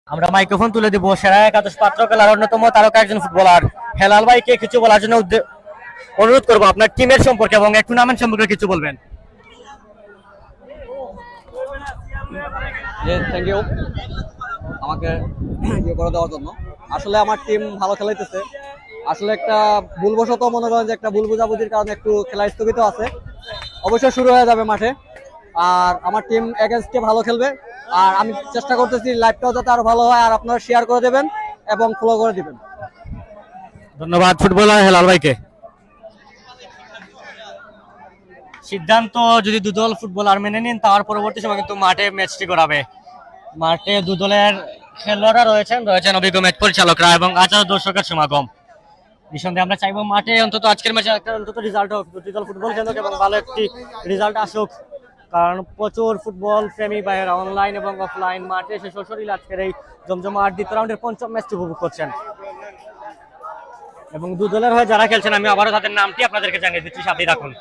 আমরা মাইক্রোফোন তুলে দিব সেরা একাদশ পাত্র খেলার অন্যতম তারকা একজন ফুটবলার হেলাল ভাইকে কিছু বলার জন্য অনুরোধ করবো। আপনার টিমের সম্পর্কে এবং এক টুর্নামেন্ট সম্পর্কে কিছু বলবেন। থ্যাংক ইউ আমাকে ইয়ে করে দেওয়ার জন্য। আসলে আমার টিম ভালো খেলাইতেছে। আসলে একটা ভুলবশত মনে করেন যে একটা ভুল বোঝাবুঝির কারণে একটু খেলা স্থগিত আছে, অবশ্যই শুরু হয়ে যাবে মাঠে। আর আমার টিম এগেনস্টে ভালো খেলবে আর আমি চেষ্টা করতেছি লাইভটাও যাতে আরো ভালো হয়। আর আপনারা শেয়ার করে দেবেন এবং ফলো করে দিবেন। ধন্যবাদ ফুটবলার হেলাল ভাইকে। সিদ্ধান্ত যদি দুদল ফুটবলার মেনে নিন তার পরবর্তী সময় কিন্তু মাঠে ম্যাচটি করাবে। মাঠে দুদলের খেলোয়াড়রা রয়েছেন অভিজ্ঞ ম্যাচ পরিচালকরা এবং হাজার দর্শকের সমাগম। নিঃসন্দেহে আমরা চাইবো মাঠে অন্তত আজকের ম্যাচে একটা অন্তত রেজাল্ট হোক, দুটি দল ফুটবল খেলুক এবং ভালো একটি রেজাল্ট আসুক। কারণ প্রচুর ফুটবল প্রেমী ভাইয়েরা অনলাইন এবং অফলাইন মাঠে এসে সশরীরে আজকের এই জমজমাট দ্বিতীয় রাউন্ডের পঞ্চম ম্যাচটি উপভোগ করছেন। এবং দু দলের হয়ে যারা খেলছেন আমি আবারও তাদের নামটি আপনাদেরকে জানিয়ে দিচ্ছি, সাথেই রাখুন।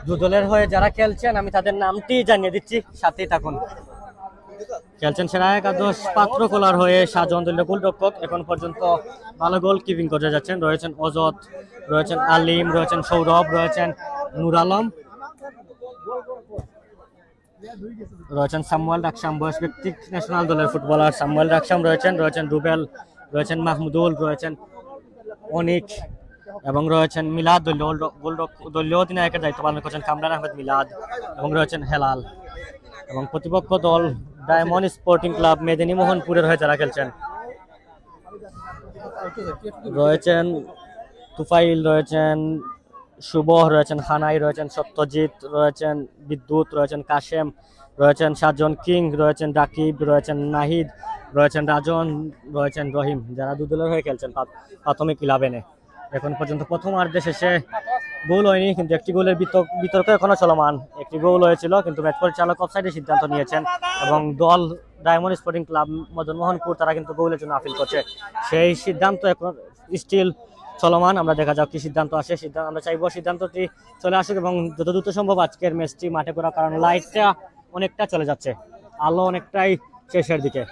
দু দলের হয়ে যারা খেলছেন আমি তাদের নামটি জানিয়ে দিচ্ছি, সাথেই থাকুন। খেলছেন সেরা একাদশ পাত্রকোলার হয়ে সাজন দলীয় গোলরক্ষক, এখন পর্যন্ত ভালো গোল কিপিং করে যাচ্ছেন। রয়েছেন অজত, রয়েছেন আলিম, রয়েছেন সৌরভ, রয়েছেন নুর আলম, রয়েছেন সামুয়েল রাকসাম, বয়স ভিত্তিক ন্যাশনাল দলের ফুটবলার সামুয়েল রাকসাম রয়েছেন রুবেল, রয়েছেন মাহমুদুল, রয়েছেন অনিক এবং রয়েছেন মিলাদ দলীয় অধিনায়কের দায়িত্ব পালন করছেন কামরান আহমেদ মিলাদ, এবং রয়েছেন হেলাল। এবং প্রতিপক্ষ দল ডায়মন্ড স্পোর্টিং ক্লাব মেদিনী মোহনপুরের হয়ে যারা খেলছেন রয়েছেন তুফাইল, রয়েছেন শুভ, রয়েছেন হানাই, রয়েছেন সত্যজিৎ, রয়েছেন বিদ্যুৎ, রয়েছেন কাশেম, রয়েছেন সাতজন কিং, রয়েছেন রাকিব, রয়েছেন নাহিদ, রয়েছেন রাজন, রয়েছেন রহিম, যারা দু দলের হয়ে খেলছেন প্রাথমিক 11-এ। এখন পর্যন্ত প্রথম অর্ধে শেষে গোল হয়নি, কিন্তু একটি গোলের বিতর্ক এখনো চলমান। একটি গোল হয়েছিল কিন্তু ম্যাচ পরিচালক অফসাইডের সিদ্ধান্ত নিয়েছেন এবং দল diamond sporting club Madan Mohanpur তারা কিন্তু গোলের জন্য আপিল করছে। সেই সিদ্ধান্ত এখন স্টিল চলমান, আমরা দেখা যাক কি সিদ্ধান্ত আসে। আমরা চাইবো সিদ্ধান্তটি চলে আসুক এবং যত দ্রুত সম্ভব আজকের ম্যাচটি মাঠে করার, কারণ লাইটটা অনেকটা চলে যাচ্ছে, আলো অনেকটাই শেষের দিকে।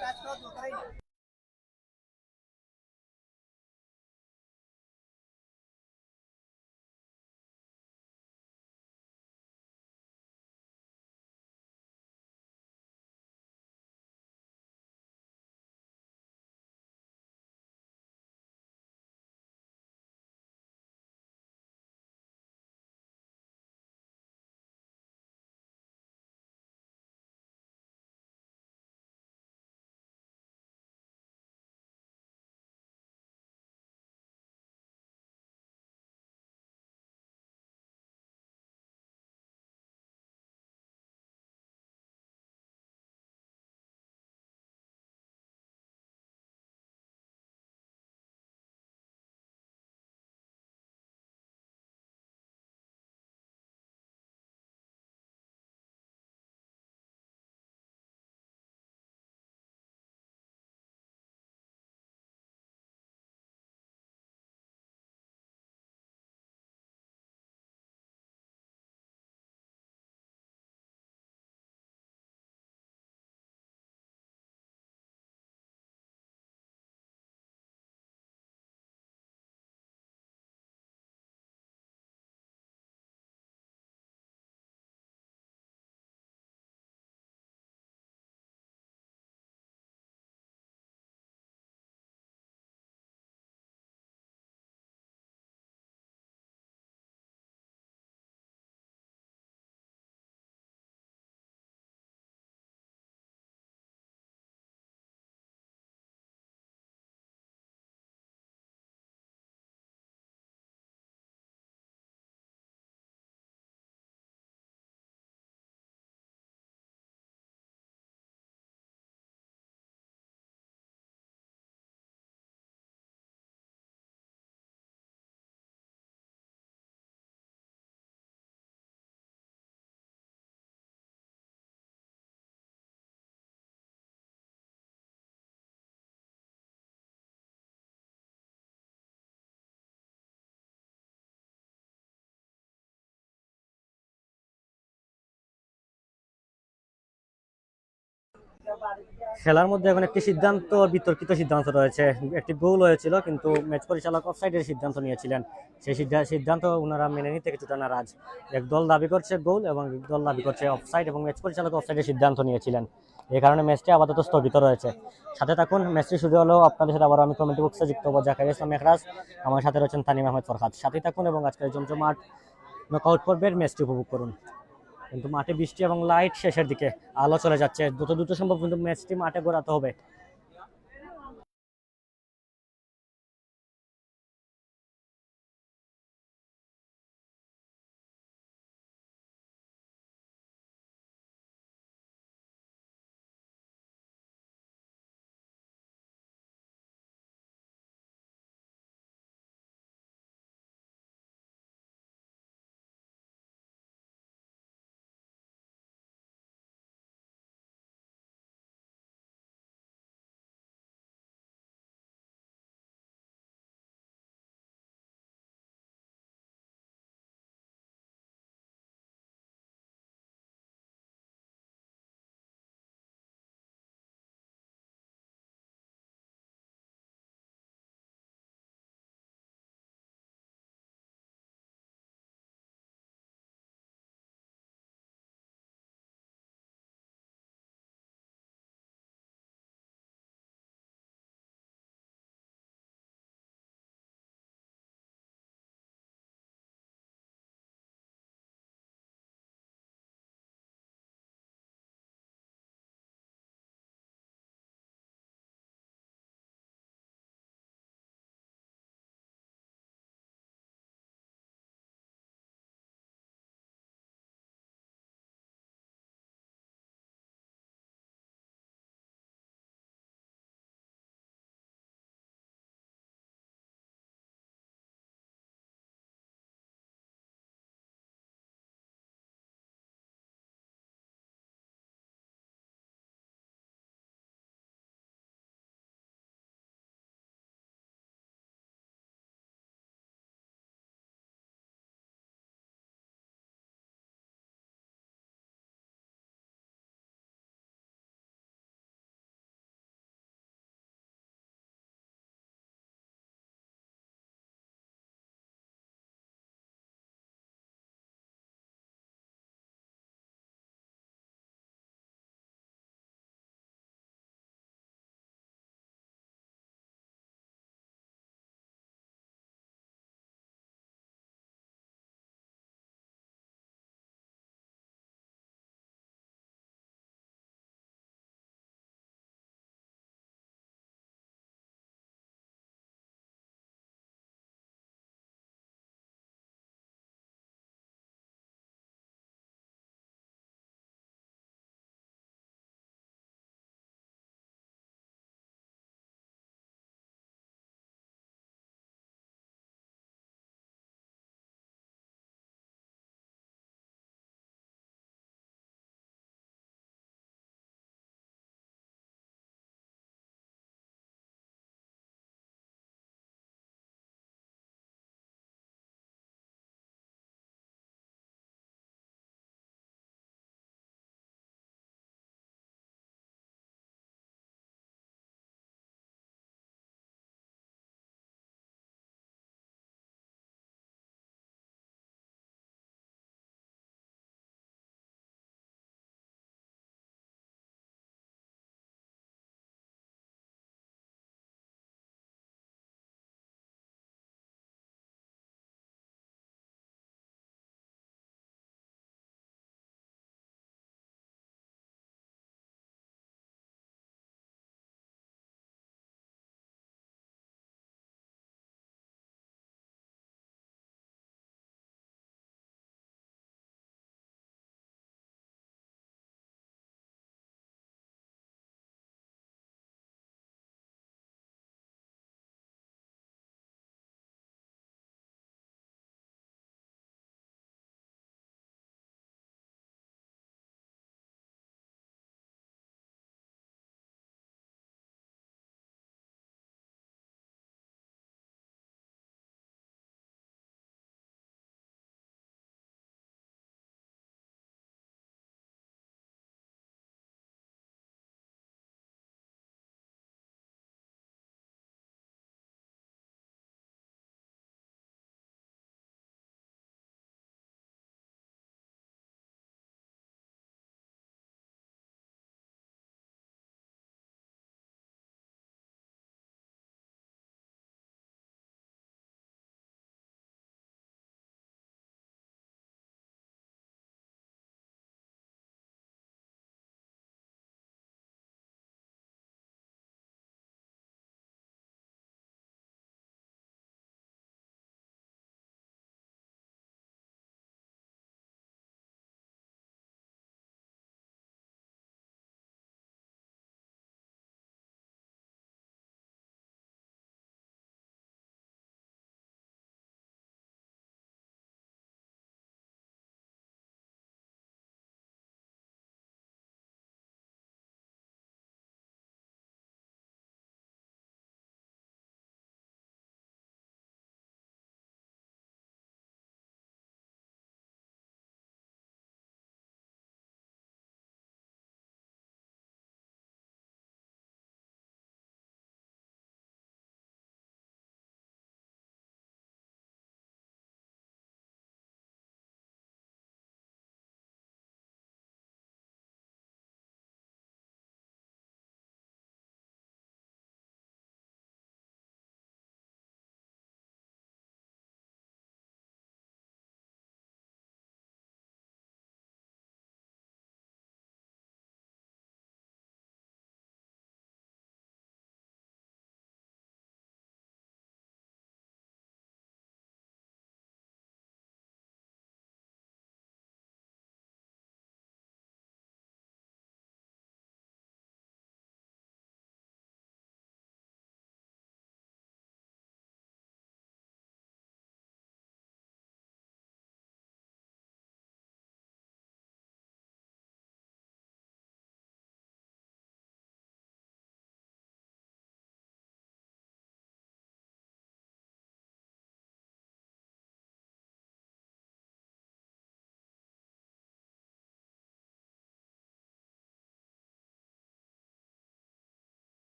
খেলার মধ্যে এখন একটি সিদ্ধান্ত, বিতর্কিত সিদ্ধান্ত রয়েছে। একটি গোল হয়েছিল কিন্তু ম্যাচ পরিচালক অফসাইডের সিদ্ধান্ত নিয়েছিলেন। সেই সিদ্ধান্ত ওনারা মেনে নিতে কিছুটা নারাজ। এক দল দাবি করছে গোল এবং এক দল দাবি করছে অফসাইড, এবং ম্যাচ পরিচালক অফসাইডের সিদ্ধান্ত নিয়েছিলেন। এই কারণে ম্যাচটি আপাতত স্থগিত রয়েছে। সাথে থাকুন, ম্যাচটি শুরু হলেও আপনাদের সাথে আবার আমি কমেন্ট বক্সে যুক্ত হবো। জাকারিয়া ইসলাম মেহরাজ, আমার সাথে রয়েছেন তানিম আহমেদ ফরহাদ। সাথে থাকুন এবং আজকের জমজমাট নকআউট পর্বের ম্যাচটি উপভোগ করুন। কিন্তু মাঠে বৃষ্টি এবং লাইট শেষের দিকে, আলো চলে যাচ্ছে, দ্রুত সম্ভব কিন্তু ম্যাচটি মাঠে গড়াতে হবে।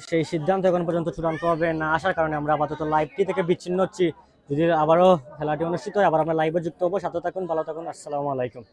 সেই সিদ্ধান্ত এখন পর্যন্ত চূড়ান্ত হবে না আসার কারণে আমরা আপাতত লাইভটি থেকে বিচ্ছিন্ন হচ্ছি। যদি আবারও খেলাটি অনুষ্ঠিত হয় আবার আমরা লাইভে যুক্ত হবো। সাথে থাকুন, ভালো থাকুন, আসসালামু আলাইকুম।